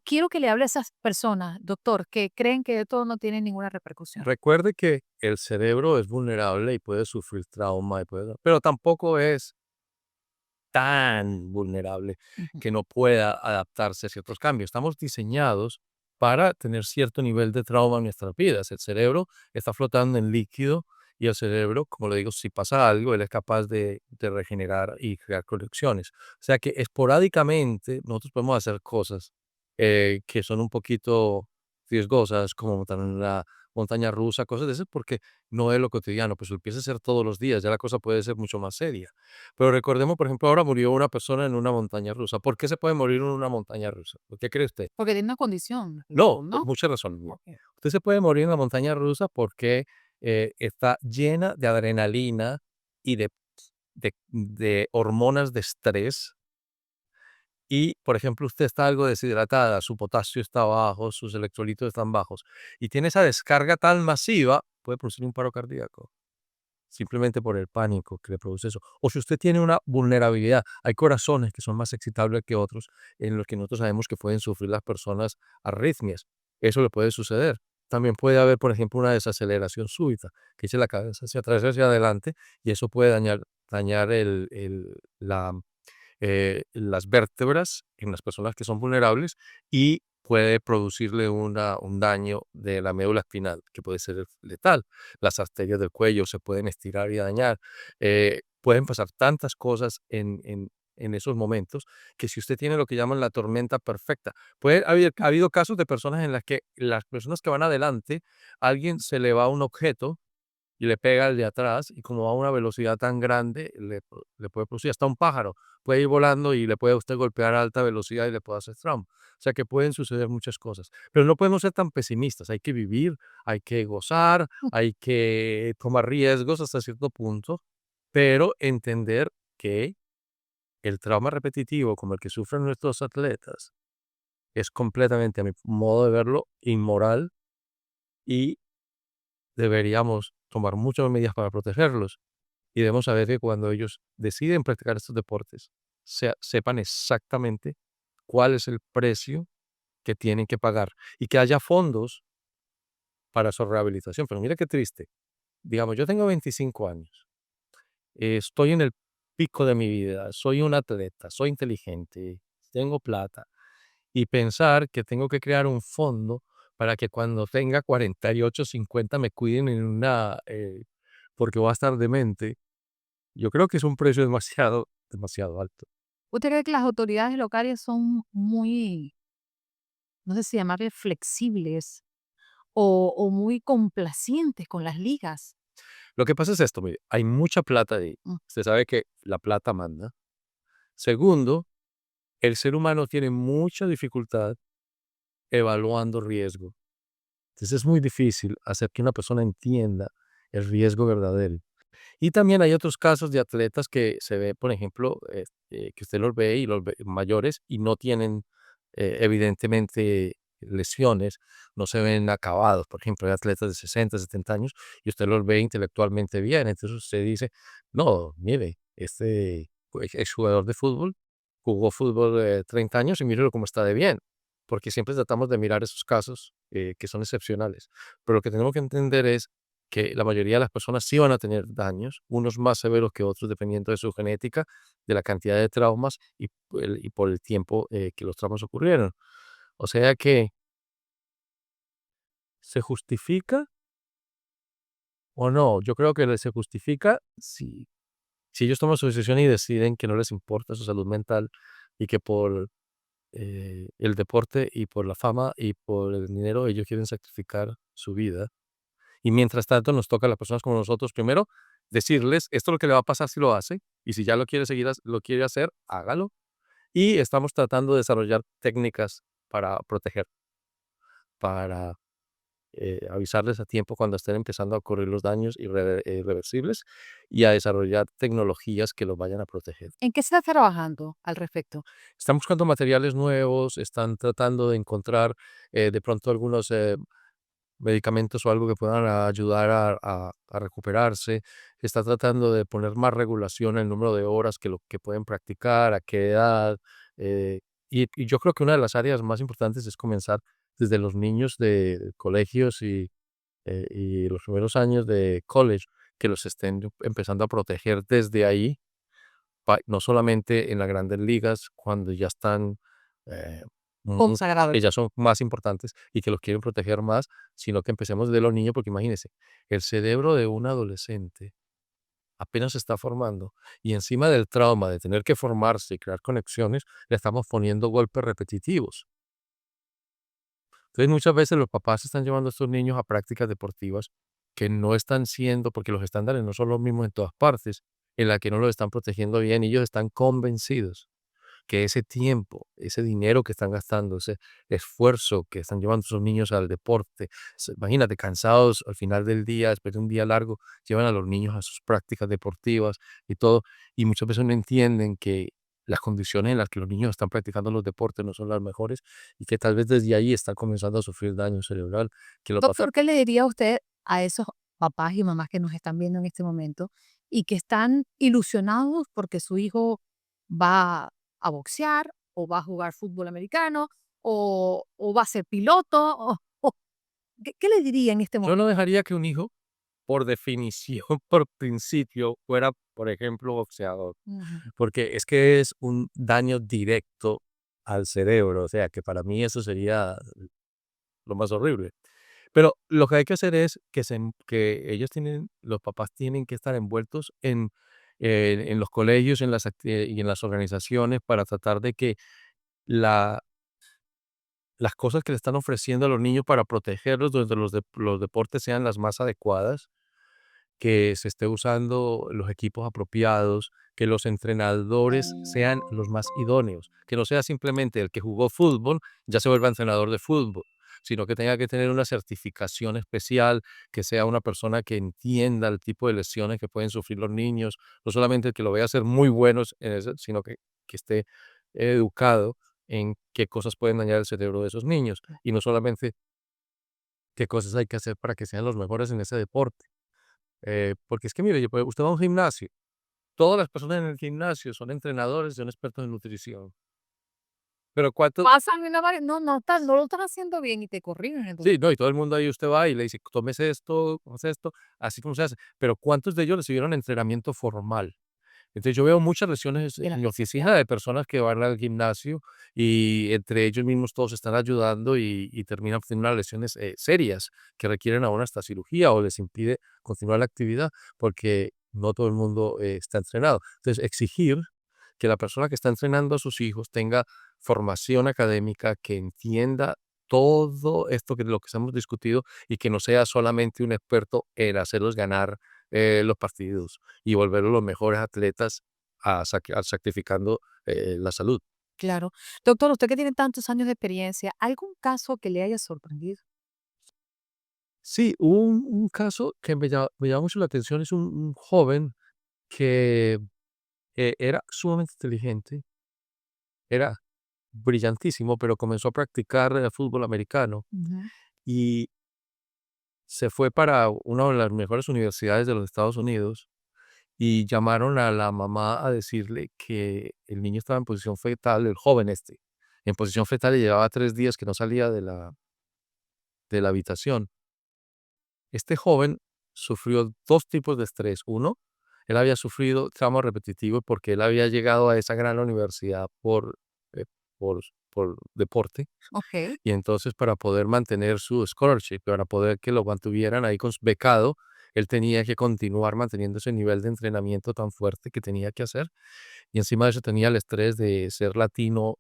quiero que le hable a esas personas, doctor, que creen que esto no tiene ninguna repercusión. Recuerde que el cerebro es vulnerable y puede sufrir trauma, pero tampoco es tan vulnerable Ujú. que no pueda adaptarse a ciertos cambios. Estamos diseñados para tener cierto nivel de trauma en nuestras vidas. El cerebro está flotando en líquido y el cerebro, como le digo, si pasa algo, él es capaz de regenerar y crear conexiones. O sea que esporádicamente nosotros podemos hacer cosas que son un poquito riesgosas, como montar en una montaña rusa, cosas de esas, porque no es lo cotidiano. Pues lo empieza a hacer todos los días, ya la cosa puede ser mucho más seria. Pero recordemos, por ejemplo, ahora murió una persona en una montaña rusa. ¿Por qué se puede morir en una montaña rusa? ¿Por qué cree usted? Porque tiene una condición, No, por ¿no? muchas razones. No. Ok. Usted se puede morir en la montaña rusa porque está llena de adrenalina y de hormonas de estrés. Y, por ejemplo, usted está algo deshidratada, su potasio está bajo, sus electrolitos están bajos, y tiene esa descarga tan masiva, puede producir un paro cardíaco. simplemente por el pánico que le produce eso. O si usted tiene una vulnerabilidad, hay corazones que son más excitables que otros, en los que nosotros sabemos que pueden sufrir las personas arritmias. Eso le puede suceder. También puede haber, por ejemplo, una desaceleración súbita, que eche la cabeza hacia atrás y hacia adelante, y eso puede dañar las vértebras en las personas que son vulnerables y puede producirle un daño de la médula espinal que puede ser letal. Las arterias del cuello se pueden estirar y dañar. Pueden pasar tantas cosas en esos momentos que si usted tiene lo que llaman la tormenta perfecta, ha habido casos de personas en las que las personas que van adelante, alguien se le va un objeto y le pega al de atrás, y como va a una velocidad tan grande, le puede producir hasta un pájaro, puede ir volando y le puede a usted golpear a alta velocidad y le puede hacer trauma. O sea que pueden suceder muchas cosas, pero no podemos ser tan pesimistas, hay que vivir, hay que gozar, hay que tomar riesgos hasta cierto punto, pero entender que el trauma repetitivo como el que sufren nuestros atletas es completamente, a mi modo de verlo, inmoral y deberíamos tomar muchas medidas para protegerlos. Y debemos saber que cuando ellos deciden practicar estos deportes, sepan exactamente cuál es el precio que tienen que pagar y que haya fondos para su rehabilitación. Pero mira qué triste. Digamos, yo tengo 25 años, estoy en el pico de mi vida, soy un atleta, soy inteligente, tengo plata. Y pensar que tengo que crear un fondo para que cuando tenga 48, 50 me cuiden porque voy a estar demente. Yo creo que es un precio demasiado, demasiado alto. ¿Usted cree que las autoridades locales son muy, no sé si llamarle flexibles o muy complacientes con las ligas? Lo que pasa es esto, mire, hay mucha plata ahí. Mm. Usted sabe que la plata manda. Segundo, el ser humano tiene mucha dificultad evaluando riesgo. Entonces es muy difícil hacer que una persona entienda el riesgo verdadero. Y también hay otros casos de atletas que se ve, por ejemplo, que usted los ve y los ve mayores y no tienen evidentemente lesiones, no se ven acabados. Por ejemplo, hay atletas de 60, 70 años y usted los ve intelectualmente bien. Entonces usted dice, no, mire, este es jugador de fútbol, jugó fútbol 30 años y mírelo cómo está de bien. Porque siempre tratamos de mirar esos casos que son excepcionales. Pero lo que tenemos que entender es que la mayoría de las personas sí van a tener daños, unos más severos que otros dependiendo de su genética, de la cantidad de traumas y por el tiempo que los traumas ocurrieron. O sea que, ¿se justifica o no? Yo creo que se justifica si ellos toman su decisión y deciden que no les importa su salud mental y que por el deporte y por la fama y por el dinero ellos quieren sacrificar su vida. Y mientras tanto, nos toca a las personas como nosotros, primero, decirles, esto es lo que le va a pasar si lo hace, y si ya lo quiere seguir, lo quiere hacer, hágalo. Y estamos tratando de desarrollar técnicas para proteger, para avisarles a tiempo cuando estén empezando a ocurrir los daños irreversibles y a desarrollar tecnologías que los vayan a proteger. ¿En qué se está trabajando al respecto? Están buscando materiales nuevos, están tratando de encontrar de pronto algunos medicamentos o algo que puedan ayudar a recuperarse. Está tratando de poner más regulación en el número de horas que pueden practicar, a qué edad. eh, y yo creo que una de las áreas más importantes es comenzar desde los niños de colegios y los primeros años de college, que los estén empezando a proteger desde ahí no solamente en las grandes ligas, cuando ya están, eh, que Consagrado. ya son más importantes y que los quieren proteger más, sino que empecemos de los niños, porque imagínense, el cerebro de un adolescente apenas se está formando y encima del trauma de tener que formarse y crear conexiones, le estamos poniendo golpes repetitivos. Entonces, muchas veces los papás están llevando a estos niños a prácticas deportivas que no están siendo, porque los estándares no son los mismos en todas partes, en la que no los están protegiendo bien, y ellos están convencidos que ese tiempo, ese dinero que están gastando, ese esfuerzo que están llevando esos niños al deporte, imagínate, cansados al final del día, después de un día largo, llevan a los niños a sus prácticas deportivas y todo, y muchas veces no entienden que las condiciones en las que los niños están practicando los deportes no son las mejores y que tal vez desde ahí están comenzando a sufrir daño cerebral que los va a Doctor, ¿qué le diría usted a esos papás y mamás que nos están viendo en este momento y que están ilusionados porque su hijo va a boxear o va a jugar fútbol americano o va a ser piloto? ¿Qué le diría en este Yo momento? no dejaría que un hijo, por definición, por principio, fuera, por ejemplo, boxeador, Ujú. porque es que es un daño directo al cerebro, o sea, que para mí eso sería lo más horrible. Pero lo que hay que hacer es que ellos tienen, los papás tienen que estar envueltos en los colegios, y en las organizaciones para tratar de que la las cosas que le están ofreciendo a los niños para protegerlos desde los deportes sean las más adecuadas, que se esté usando los equipos apropiados, que los entrenadores sean los más idóneos, que no sea simplemente el que jugó fútbol, ya se vuelva entrenador de fútbol, sino que tenga que tener una certificación especial, que sea una persona que entienda el tipo de lesiones que pueden sufrir los niños, no solamente el que lo vaya a ser muy buenos en eso, sino que esté educado en qué cosas pueden dañar el cerebro de esos niños, y no solamente qué cosas hay que hacer para que sean los mejores en ese deporte. Porque es que mire, pues, usted va a un gimnasio, todas las personas en el gimnasio son entrenadores, son expertos en nutrición, pero ¿cuántos? Pasan y no lo estás haciendo bien y te corrigen. Entonces, Sí, no, y todo el mundo ahí usted va y le dice: "Tómese esto, tómese esto", así como se hace, pero ¿cuántos de ellos recibieron entrenamiento formal? Entonces, yo veo muchas lesiones de en la mi oficina de personas que van al gimnasio y entre ellos mismos todos se están ayudando y terminan teniendo unas lesiones, serias que requieren aún hasta cirugía o les impide continuar la actividad porque no todo el mundo, está entrenado. Entonces, exigir que la persona que está entrenando a sus hijos tenga formación académica, que entienda todo esto que lo que hemos discutido y que no sea solamente un experto en hacerlos ganar, los partidos y volverlos los mejores atletas sacrificando, la salud. claro. Doctor, usted que tiene tantos años de experiencia, ¿algún caso que le haya sorprendido? Sí, hubo un caso que me llamó mucho la atención, es un joven que, era sumamente inteligente, era brillantísimo, pero comenzó a practicar, fútbol americano Ujú. y se fue para una de las mejores universidades de los Estados Unidos y llamaron a la mamá a decirle que el niño estaba en posición fetal, el joven este, en posición fetal y llevaba 3 días que no salía de la habitación. Este joven sufrió 2 tipos de estrés. Uno, él había sufrido trauma repetitivo porque él había llegado a esa gran universidad eh, por deporte. Ok. Y entonces, para poder mantener su scholarship, para poder que lo mantuvieran ahí becado, él tenía que continuar manteniendo ese nivel de entrenamiento tan fuerte que tenía que hacer. Y encima de eso tenía el estrés de ser latino,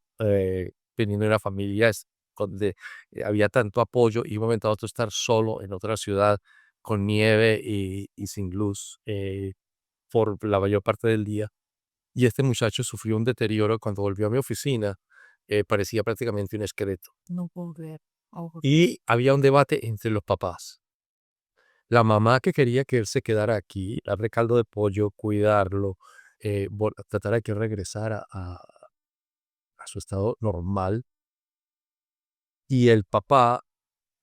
veniendo de una familia donde había tanto apoyo y un momento a otro estar solo en otra ciudad con nieve y sin luz, por la mayor parte del día. Y este muchacho sufrió un deterioro cuando volvió a mi oficina, parecía prácticamente un esqueleto. No puedo creer. Y había un debate entre los papás. La mamá que quería que él se quedara aquí, darle caldo de pollo, cuidarlo, tratar de que regresara a su estado normal. Y el papá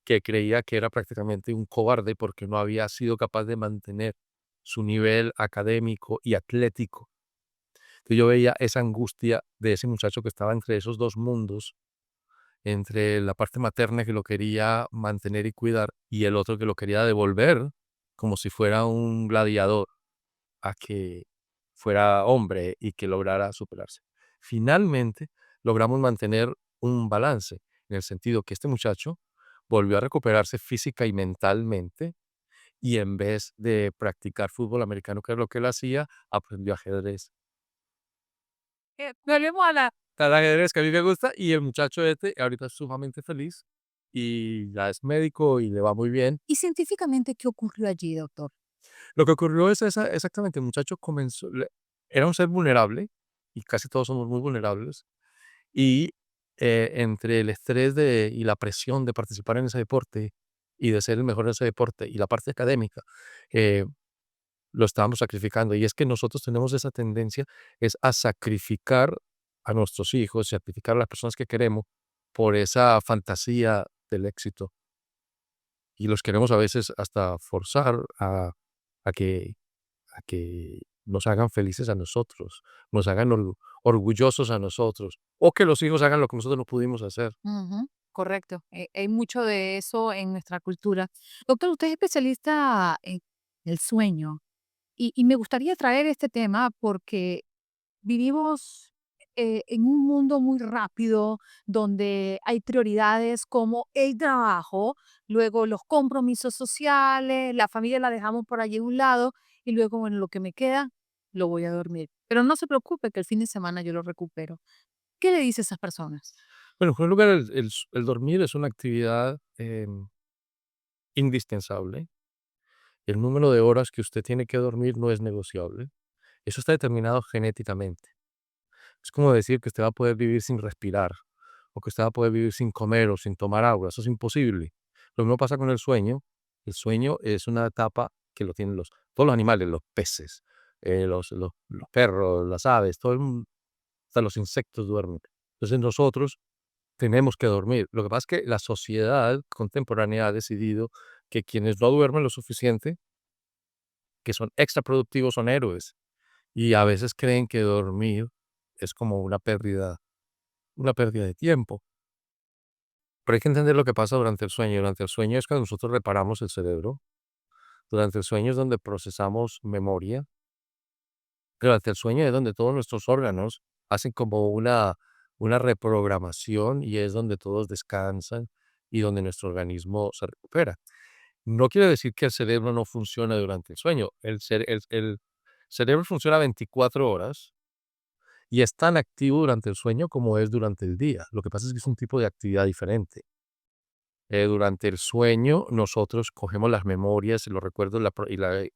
que creía que era prácticamente un cobarde porque no había sido capaz de mantener su nivel académico y atlético. Entonces yo veía esa angustia de ese muchacho que estaba entre esos dos mundos, entre la parte materna que lo quería mantener y cuidar y el otro que lo quería devolver como si fuera un gladiador a que fuera hombre y que lograra superarse. Finalmente logramos mantener un balance en el sentido que este muchacho volvió a recuperarse física y mentalmente y en vez de practicar fútbol americano, que es lo que él hacía, aprendió ajedrez. Volvemos a la. El ajedrez que a mí me gusta y el muchacho este ahorita es sumamente feliz y ya es médico y le va muy bien. ¿Y científicamente qué ocurrió allí, doctor? Lo que ocurrió es exactamente, el muchacho era un ser vulnerable y casi todos somos muy vulnerables y entre el estrés y la presión de participar en ese deporte y de ser el mejor en ese deporte y la parte académica, eh, lo estábamos sacrificando. Y es que nosotros tenemos esa tendencia, es a sacrificar a nuestros hijos, sacrificar a las personas que queremos por esa fantasía del éxito. y los queremos a veces hasta forzar a que, a que nos hagan felices a nosotros, nos hagan orgullosos a nosotros, o que los hijos hagan lo que nosotros no pudimos hacer. Ujú, correcto. Hay mucho de eso en nuestra cultura. Doctor, usted es especialista en el sueño y me gustaría traer este tema porque vivimos en un mundo muy rápido donde hay prioridades como el trabajo, luego los compromisos sociales, la familia la dejamos por allí a un lado y luego, bueno, lo que me queda lo voy a dormir. Pero no se preocupe que el fin de semana yo lo recupero. ¿Qué le dice a esas personas? Bueno, en primer lugar, el dormir es una actividad indispensable. El número de horas que usted tiene que dormir no es negociable. Eso está determinado genéticamente. Es como decir que usted va a poder vivir sin respirar, o que usted va a poder vivir sin comer o sin tomar agua. Eso es imposible. Lo mismo pasa con el sueño. El sueño es una etapa que lo tienen todos los animales, los peces, los perros, las aves, hasta los insectos duermen. Entonces nosotros tenemos que dormir. Lo que pasa es que la sociedad contemporánea ha decidido que quienes no duermen lo suficiente, que son extraproductivos, son héroes. Y a veces creen que dormir es como una pérdida de tiempo. Pero hay que entender lo que pasa durante el sueño. Durante el sueño es cuando nosotros reparamos el cerebro. Durante el sueño es donde procesamos memoria. Durante el sueño es donde todos nuestros órganos hacen como una reprogramación y es donde todos descansan y donde nuestro organismo se recupera. No quiere decir que el cerebro no funciona durante el sueño. El cerebro funciona 24 horas y es tan activo durante el sueño como es durante el día. Lo que pasa es que es un tipo de actividad diferente. Durante el sueño, nosotros cogemos las memorias y los recuerdos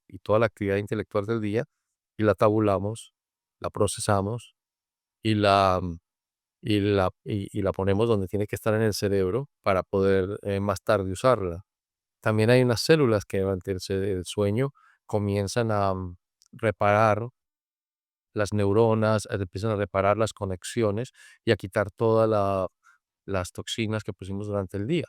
y toda la actividad intelectual del día y la tabulamos, la procesamos y la ponemos donde tiene que estar en el cerebro para poder más tarde usarla. También hay unas células que durante el sueño comienzan a reparar las neuronas, empiezan a reparar las conexiones y a quitar todas las toxinas que pusimos durante el día.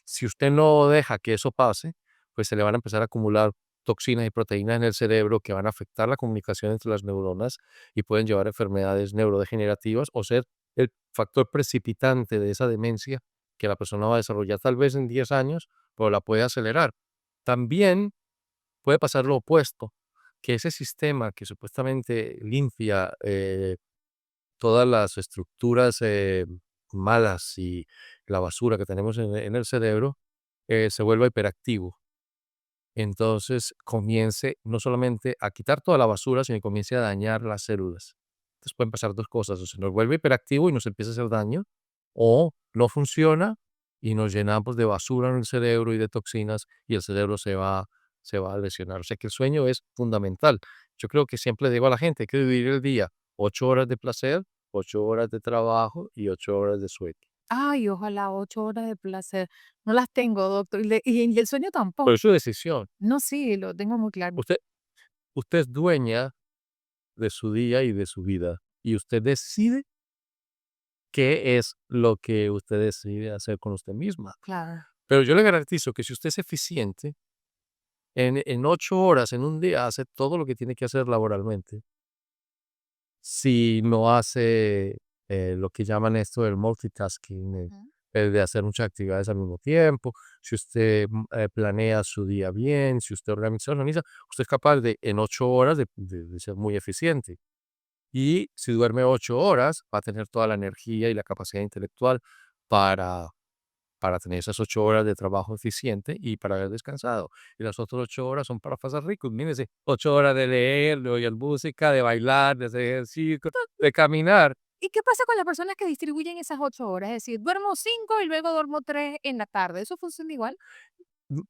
Si usted no deja que eso pase, pues se le van a empezar a acumular toxinas y proteínas en el cerebro que van a afectar la comunicación entre las neuronas y pueden llevar a enfermedades neurodegenerativas o ser el factor precipitante de esa demencia que la persona va a desarrollar tal vez en 10 años, pero la puede acelerar. También puede pasar lo opuesto, que ese sistema que supuestamente limpia todas las estructuras malas y la basura que tenemos en el cerebro, se vuelva hiperactivo. Entonces comience no solamente a quitar toda la basura, sino que comience a dañar las células. Entonces pueden pasar dos cosas, o se nos vuelve hiperactivo y nos empieza a hacer daño, o no funciona y nos llenamos de basura en el cerebro y de toxinas y el cerebro se va a lesionar. O sea que el sueño es fundamental. Yo creo que siempre digo a la gente, hay que dividir el día, 8 horas de placer, 8 horas de trabajo y 8 horas de sueño. Ay, ojalá 8 horas de placer. No las tengo, doctor. Y el sueño tampoco. Pero es su decisión. No, sí, lo tengo muy claro. Usted, usted es dueña de su día y de su vida. Y usted decide qué es lo que usted decide hacer con usted misma. Claro. Pero yo le garantizo que si usted es eficiente, en 8 horas en un día hace todo lo que tiene que hacer laboralmente. Si no hace lo que llaman esto el multitasking, Ujú. el de hacer muchas actividades al mismo tiempo, si usted planea su día bien, si usted organiza, usted es capaz de en 8 horas de ser muy eficiente. Y si duerme 8 horas, va a tener toda la energía y la capacidad intelectual para, para tener esas 8 horas de trabajo eficiente y para haber descansado. Y las otras 8 horas son para pasar ricos. Mírense, 8 horas de leer, de oír música, de bailar, de hacer ejercicio, de caminar. ¿Y qué pasa con las personas que distribuyen esas 8 horas? Es decir, duermo 5 y luego duermo 3 en la tarde. ¿Eso funciona igual? N-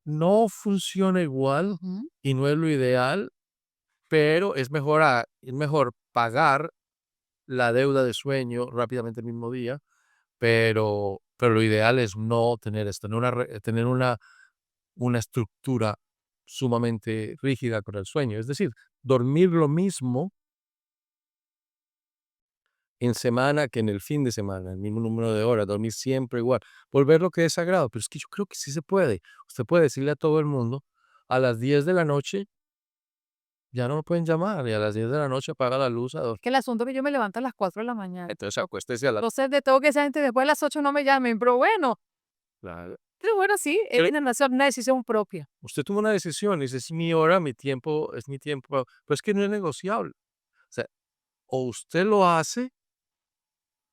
No funciona igual Ujú. y no es lo ideal, pero es mejor pagar la deuda de sueño rápidamente el mismo día, pero lo ideal es no tener esto, tener una estructura sumamente rígida con el sueño. Es decir, dormir lo mismo en semana que en el fin de semana, el mismo número de horas, dormir siempre igual, volver lo que es sagrado. Pero es que yo creo que sí se puede. Usted puede decirle a todo el mundo, a las 10 de la noche ya no lo pueden llamar y a las 10 de la noche apaga la luz a dormir. Que el asunto es que yo me levanto a las 4 de la mañana. Entonces acuéstese a las... Entonces, de todo que esa gente después de las 8 no me llamen, pero bueno, sí, es una decisión propia. Usted toma una decisión y dice, es mi hora, mi tiempo, es mi tiempo, pero es que no es negociable. O sea, o usted lo hace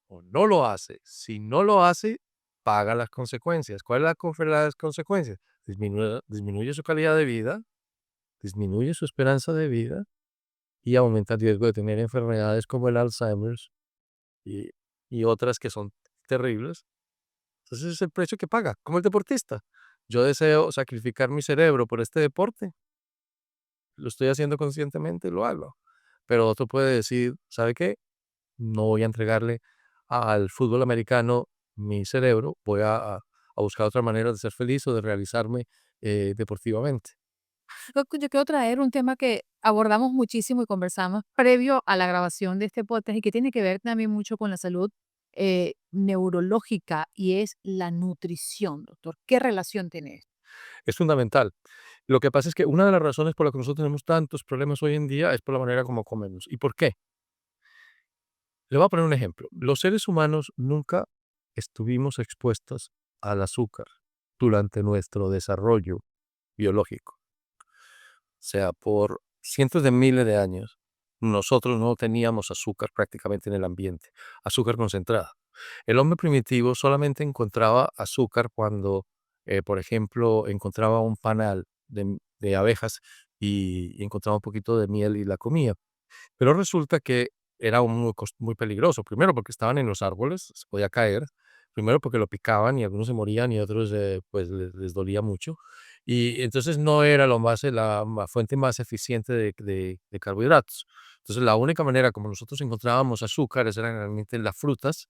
o no lo hace. Si no lo hace, paga las consecuencias. ¿Cuál es las consecuencias? Disminuye su calidad de vida, disminuye su esperanza de vida y aumenta el riesgo de tener enfermedades como el Alzheimer's y, y otras que son terribles. Entonces es el precio que paga, como el deportista. Yo deseo sacrificar mi cerebro por este deporte, lo estoy haciendo conscientemente, lo hago. Pero otro puede decir, ¿sabe qué? No voy a entregarle al fútbol americano mi cerebro, voy a buscar otra manera de ser feliz o de realizarme deportivamente. Yo quiero traer un tema que abordamos muchísimo y conversamos previo a la grabación de este podcast y que tiene que ver también mucho con la salud neurológica y es la nutrición, doctor. ¿Qué relación tiene esto? Es fundamental. Lo que pasa es que una de las razones por las que nosotros tenemos tantos problemas hoy en día es por la manera como comemos. ¿Y por qué? Le voy a poner un ejemplo. Los seres humanos nunca estuvimos expuestos al azúcar durante nuestro desarrollo biológico. O sea, por cientos de miles de años, nosotros no teníamos azúcar prácticamente en el ambiente, azúcar concentrada. El hombre primitivo solamente encontraba azúcar cuando, por ejemplo, encontraba un panal de abejas y encontraba un poquito de miel y la comía. Pero resulta que era muy peligroso. Primero, porque estaban en los árboles, se podía caer. Primero, porque lo picaban y algunos se morían y otros, pues, les dolía mucho. Y entonces no era la fuente más eficiente de carbohidratos. Entonces, la única manera como nosotros encontrábamos azúcares eran realmente las frutas,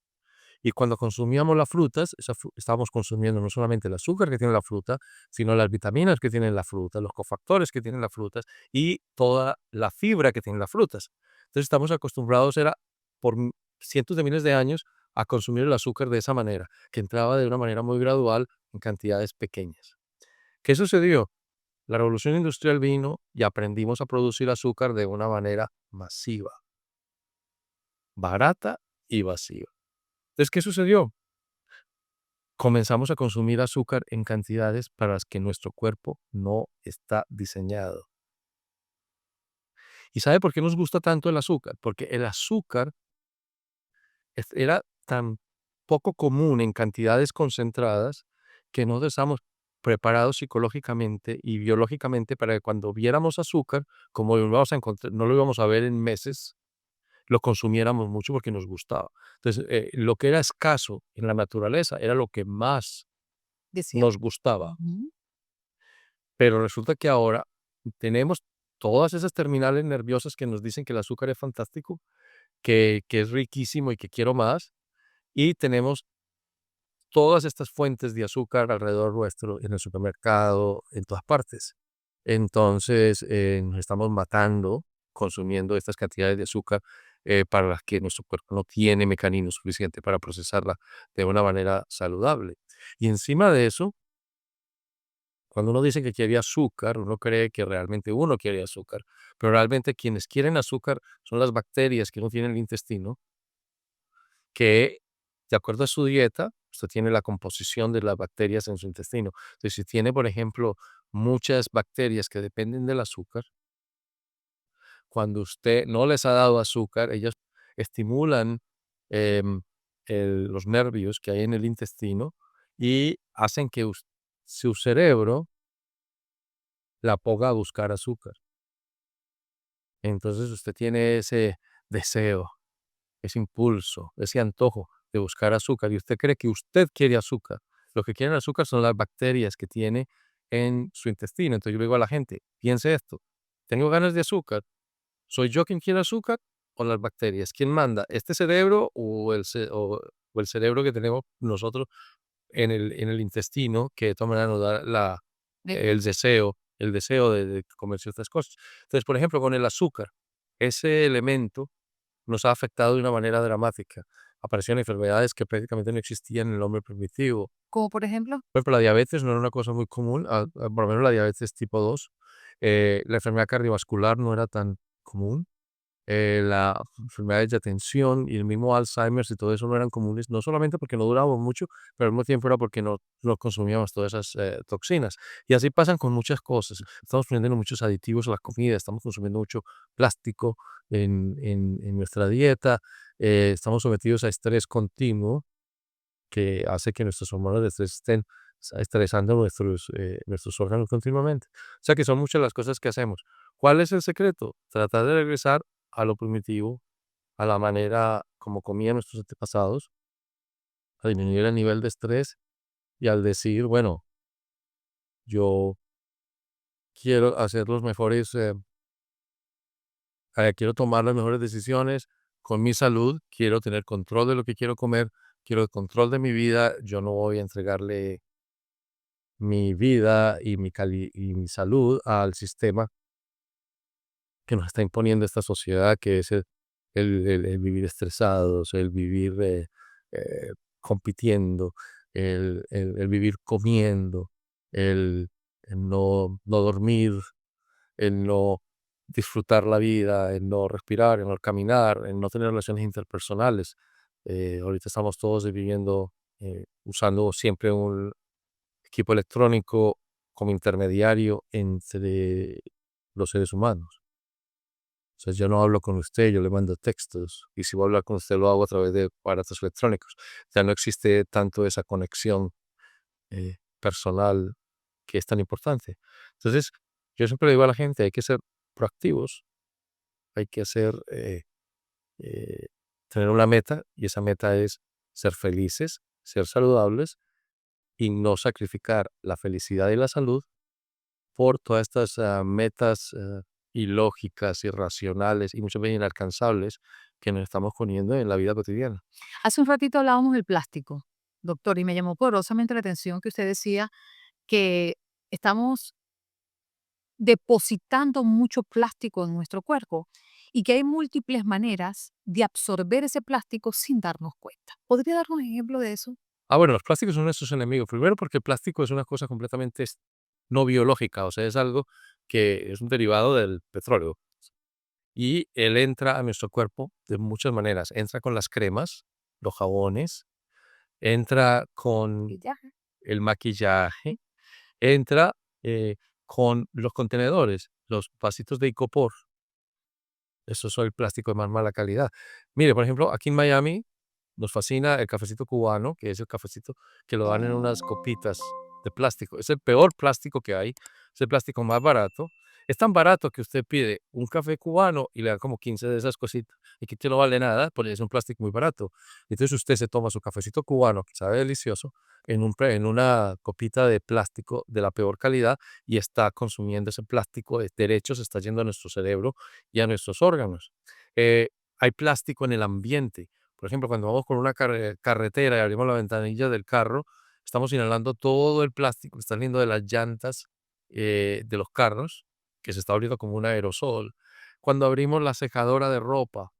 y cuando consumíamos las frutas, estábamos consumiendo no solamente el azúcar que tiene la fruta, sino las vitaminas que tienen la fruta, los cofactores que tienen las frutas y toda la fibra que tienen las frutas. Entonces estamos acostumbrados, era por cientos de miles de años, a consumir el azúcar de esa manera, que entraba de una manera muy gradual en cantidades pequeñas. ¿Qué sucedió? La revolución industrial vino y aprendimos a producir azúcar de una manera masiva, barata y vacía. Entonces, ¿qué sucedió? Comenzamos a consumir azúcar en cantidades para las que nuestro cuerpo no está diseñado. ¿Y sabe por qué nos gusta tanto el azúcar? Porque el azúcar era tan poco común en cantidades concentradas que no estamos preparados psicológicamente y biológicamente para que cuando viéramos azúcar, como lo íbamos a no lo íbamos a ver en meses, lo consumiéramos mucho porque nos gustaba. Entonces, lo que era escaso en la naturaleza era lo que más Decía. nos gustaba. Ujú. Pero resulta que ahora tenemos todas esas terminales nerviosas que nos dicen que el azúcar es fantástico, que es riquísimo y que quiero más, y tenemos todas estas fuentes de azúcar alrededor nuestro, en el supermercado, en todas partes. Entonces, nos estamos matando consumiendo estas cantidades de azúcar para las que nuestro cuerpo no tiene mecanismo suficiente para procesarla de una manera saludable. Y encima de eso, cuando uno dice que quiere azúcar, uno cree que realmente uno quiere azúcar, pero realmente quienes quieren azúcar son las bacterias que uno tiene en el intestino, que de acuerdo a su dieta, usted tiene la composición de las bacterias en su intestino. Entonces, si tiene, por ejemplo, muchas bacterias que dependen del azúcar, cuando usted no les ha dado azúcar, ellas estimulan em, los nervios que hay en el intestino y hacen que su cerebro la ponga a buscar azúcar. Entonces usted tiene ese deseo, ese impulso, ese antojo de buscar azúcar y usted cree que usted quiere azúcar. Lo que quieren azúcar son las bacterias que tiene en su intestino. Entonces yo le digo a la gente, piense esto, tengo ganas de azúcar, ¿soy yo quien quiere azúcar o las bacterias? ¿Quién manda? ¿Este cerebro o el cerebro que tenemos nosotros en el intestino, que de todas maneras nos da el deseo de comer ciertas cosas? Entonces, por ejemplo, con el azúcar, ese elemento nos ha afectado de una manera dramática. Aparecieron enfermedades que prácticamente no existían en el hombre primitivo. Como por ejemplo, Por ejemplo, la diabetes no era una cosa muy común, por lo menos la diabetes tipo 2. La enfermedad cardiovascular no era tan común. La enfermedades de atención y el mismo Alzheimer y todo eso no eran comunes, no solamente porque no duraban mucho, pero al mismo tiempo era porque no consumíamos todas esas toxinas. Y así pasan con muchas cosas. Estamos poniendo muchos aditivos a la comida, estamos consumiendo mucho plástico en nuestra dieta, estamos sometidos a estrés continuo que hace que nuestros hormonas de estrés estén estresando nuestros órganos continuamente. O sea que son muchas las cosas que hacemos. ¿Cuál es el secreto? Tratar de regresar a lo primitivo, a la manera como comían nuestros antepasados, a disminuir el nivel de estrés y al decir, bueno, yo quiero hacer los mejores, quiero tomar las mejores decisiones con mi salud, quiero tener control de lo que quiero comer, quiero el control de mi vida, yo no voy a entregarle mi vida y mi salud al sistema que nos está imponiendo esta sociedad, que es el vivir estresados, el vivir eh, compitiendo, el vivir comiendo, el no dormir, el no disfrutar la vida, el no respirar, el no caminar, el no tener relaciones interpersonales. Ahorita estamos todos viviendo, usando siempre un equipo electrónico como intermediario entre los seres humanos. O sea, yo no hablo con usted, yo le mando textos, y si voy a hablar con usted lo hago a través de aparatos electrónicos. Ya no existe tanto esa conexión personal que es tan importante. Entonces, yo siempre le digo a la gente, hay que ser proactivos, hay que eh, tener una meta, y esa meta es ser felices, ser saludables y no sacrificar la felicidad y la salud por todas estas metas ilógicas, irracionales y muchas veces inalcanzables que nos estamos poniendo en la vida cotidiana. hace un ratito hablábamos del plástico, doctor, y me llamó poderosamente la atención que usted decía que estamos depositando mucho plástico en nuestro cuerpo y que hay múltiples maneras de absorber ese plástico sin darnos cuenta. ¿Podría darnos un ejemplo de eso? Bueno, los plásticos son nuestros enemigos. Primero porque el plástico es una cosa completamente no biológica, o sea, es algo que es un derivado del petróleo. Y él entra a nuestro cuerpo de muchas maneras. Entra con las cremas, los jabones, entra con Y ya. el maquillaje, entra con los contenedores, los vasitos de icopor. Eso es el plástico de más mala calidad. Mire, por ejemplo, aquí en Miami nos fascina el cafecito cubano, que es el cafecito que lo dan en unas copitas de plástico. Es el peor plástico que hay, es el plástico más barato. Es tan barato que usted pide un café cubano y le dan como 15 de esas cositas y que no vale nada, porque es un plástico muy barato. Entonces usted se toma su cafecito cubano, que sabe delicioso, en una copita de plástico de la peor calidad y está consumiendo ese plástico de derecho, se está yendo a nuestro cerebro y a nuestros órganos. Hay plástico en el ambiente. Por ejemplo, cuando vamos por una carretera y abrimos la ventanilla del carro, estamos inhalando todo el plástico que está saliendo de las llantas de los carros, que se está abriendo como un aerosol. Cuando abrimos la secadora de ropa,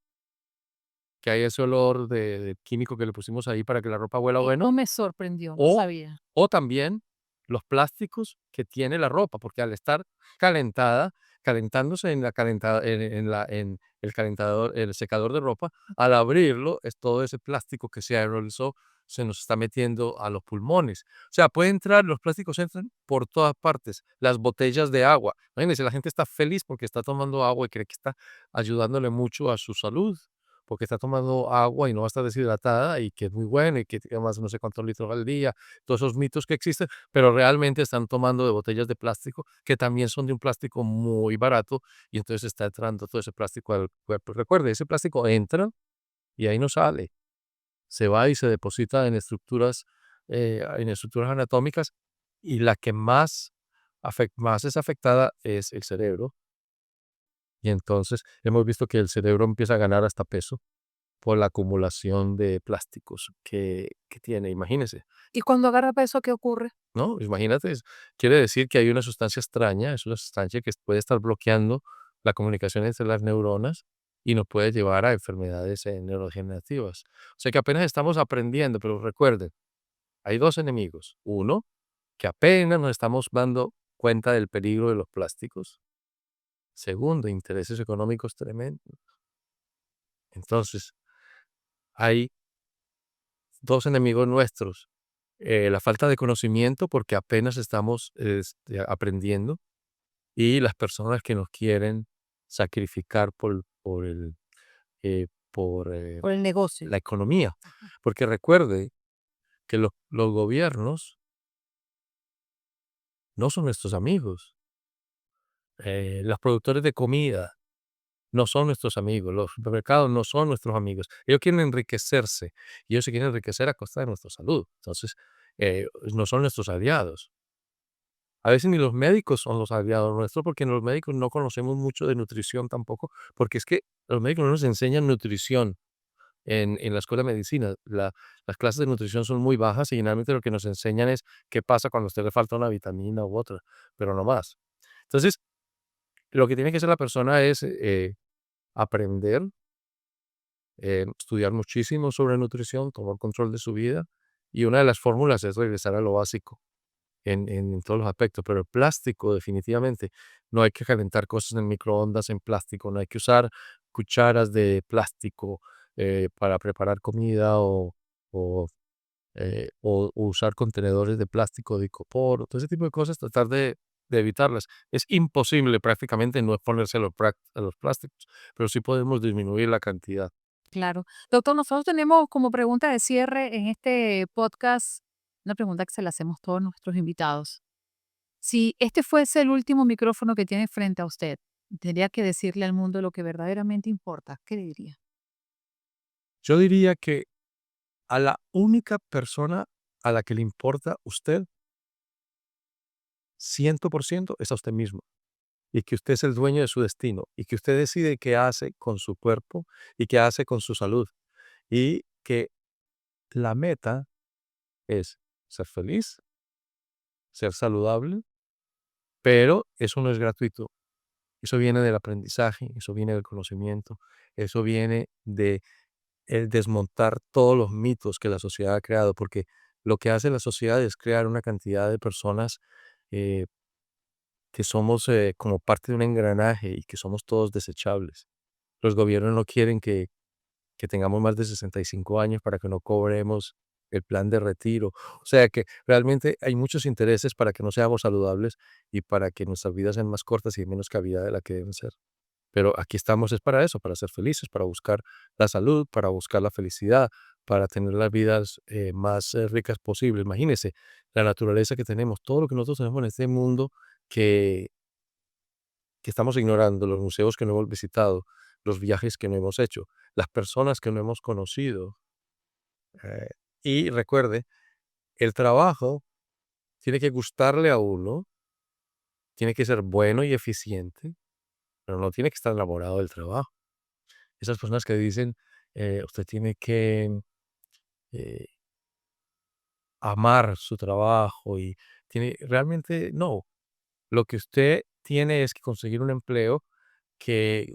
que hay ese olor de químico que le pusimos ahí para que la ropa huela Esto bueno, me sorprendió, no o, sabía. o también los plásticos que tiene la ropa, porque al estar calentada, calentándose en en el calentador, el secador de ropa, al abrirlo, es todo ese plástico que se aerolizó, se nos está metiendo a los pulmones. O sea, puede entrar, los plásticos entran por todas partes. Las botellas de agua. Imagínense, la gente está feliz porque está tomando agua y cree que está ayudándole mucho a su salud, porque está tomando agua y no va a estar deshidratada y que es muy buena y que tiene más no sé cuántos litros al día, todos esos mitos que existen, pero realmente están tomando de botellas de plástico que también son de un plástico muy barato y entonces está entrando todo ese plástico al cuerpo. Recuerde, ese plástico entra y ahí no sale, se va y se deposita en estructuras anatómicas y la que más es afectada es el cerebro. Y entonces hemos visto que el cerebro empieza a ganar hasta peso por la acumulación de plásticos que tiene, imagínese, ¿Y cuando agarra peso, qué ocurre? ¿no? Imagínate, quiere decir que hay una sustancia extraña, es una sustancia que puede estar bloqueando la comunicación entre las neuronas y nos puede llevar a enfermedades neurodegenerativas. O sea que apenas estamos aprendiendo, pero recuerden, hay dos enemigos. Uno, que apenas nos estamos dando cuenta del peligro de los plásticos. Segundo, intereses económicos tremendos. Entonces, hay dos enemigos nuestros. La falta de conocimiento, porque apenas estamos aprendiendo, y las personas que nos quieren sacrificar por Por el negocio. la economía. Porque recuerde que los gobiernos no son nuestros amigos. Los productores de comida no son nuestros amigos. Los supermercados no son nuestros amigos. Ellos quieren enriquecerse y ellos se quieren enriquecer a costa de nuestra salud. Entonces, no son nuestros aliados. A veces ni los médicos son los aliados nuestros porque los médicos no conocemos mucho de nutrición tampoco, porque es que los médicos no nos enseñan nutrición en la escuela de medicina. Las clases de nutrición son muy bajas y generalmente lo que nos enseñan es qué pasa cuando a usted le falta una vitamina u otra, pero no más. Entonces, lo que tiene que hacer la persona es aprender, estudiar muchísimo sobre nutrición, tomar control de su vida, y una de las fórmulas es regresar a lo básico en todos los aspectos. Pero el plástico, definitivamente, no hay que calentar cosas en microondas en plástico, no hay que usar cucharas de plástico para preparar comida o usar contenedores de plástico de icopor, todo ese tipo de cosas, tratar de evitarlas. Es imposible prácticamente no exponerse a los plásticos, pero sí podemos disminuir la cantidad. Claro. Doctor, nosotros tenemos como pregunta de cierre en este podcast una pregunta que se la hacemos a todos nuestros invitados. Si este fuese el último micrófono que tiene frente a usted, tendría que decirle al mundo lo que verdaderamente importa, ¿qué le diría? Yo diría que a la única persona a la que le importa usted 100% es a usted mismo, y que usted es el dueño de su destino, y que usted decide qué hace con su cuerpo y qué hace con su salud, y que la meta es ser feliz, ser saludable, pero eso no es gratuito. Eso viene del aprendizaje, eso viene del conocimiento, eso viene de el desmontar todos los mitos que la sociedad ha creado, porque lo que hace la sociedad es crear una cantidad de personas eh, que somos como parte de un engranaje y que somos todos desechables. Los gobiernos no quieren que tengamos más de 65 años para que no cobremos el plan de retiro. O sea que realmente hay muchos intereses para que no seamos saludables y para que nuestras vidas sean más cortas y menos calidad de la que deben ser. Pero aquí estamos es para eso, para ser felices, para buscar la salud, para buscar la felicidad, para tener las vidas más ricas posibles. Imagínense la naturaleza que tenemos, todo lo que nosotros tenemos en este mundo que, que estamos ignorando, los museos que no hemos visitado, los viajes que no hemos hecho, las personas que no hemos conocido. eh, y recuerde, el trabajo tiene que gustarle a uno, tiene que ser bueno y eficiente, pero no tiene que estar enamorado del trabajo. Esas personas que dicen, usted tiene que eh, amar su trabajo y tiene, realmente no. Lo que usted tiene es que conseguir un empleo que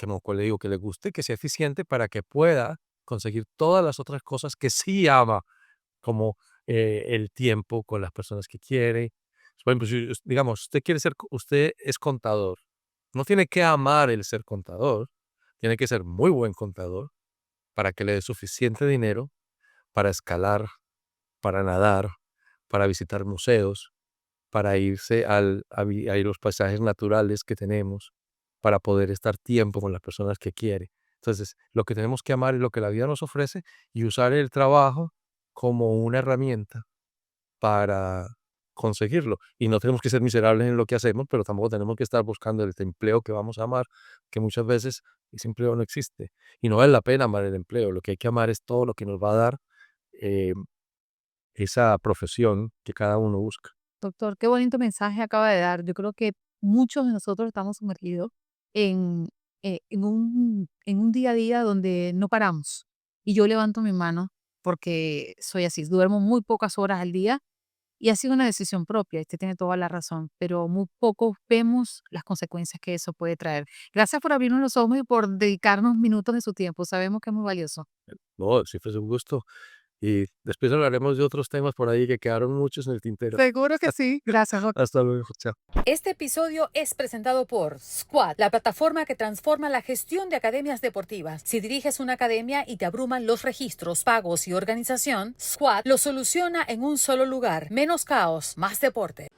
no, como le digo, que le guste, que sea eficiente para que pueda conseguir todas las otras cosas que sí ama, como el tiempo con las personas que quiere. Por ejemplo, si, digamos, usted quiere ser, usted es contador, no tiene que amar el ser contador, tiene que ser muy buen contador para que le dé suficiente dinero para escalar, para nadar, para visitar museos, para irse a los paisajes naturales que tenemos, para poder estar tiempo con las personas que quiere. Entonces, lo que tenemos que amar es lo que la vida nos ofrece y usar el trabajo como una herramienta para conseguirlo. Y no tenemos que ser miserables en lo que hacemos, pero tampoco tenemos que estar buscando el empleo que vamos a amar, que muchas veces ese empleo no existe. Y no vale la pena amar el empleo. Lo que hay que amar es todo lo que nos va a dar eh, esa profesión que cada uno busca. Doctor, qué bonito mensaje acaba de dar. Yo creo que muchos de nosotros estamos sumergidos en, en un día a día donde no paramos. Y yo levanto mi mano porque soy así, duermo muy pocas horas al día Y ha sido una decisión propia, usted tiene toda la razón, pero muy pocos vemos las consecuencias que eso puede traer. Gracias por abrirnos los ojos y por dedicarnos minutos de su tiempo. Sabemos que es muy valioso. No, sí fue un gusto. Y después hablaremos de otros temas por ahí que quedaron muchos en el tintero. Seguro que sí. Gracias, doctor. Hasta luego. Chao. Este episodio es presentado por Squad, la plataforma que transforma la gestión de academias deportivas. Si diriges una academia y te abruman los registros, pagos y organización, Squad lo soluciona en un solo lugar. Menos caos, más deporte.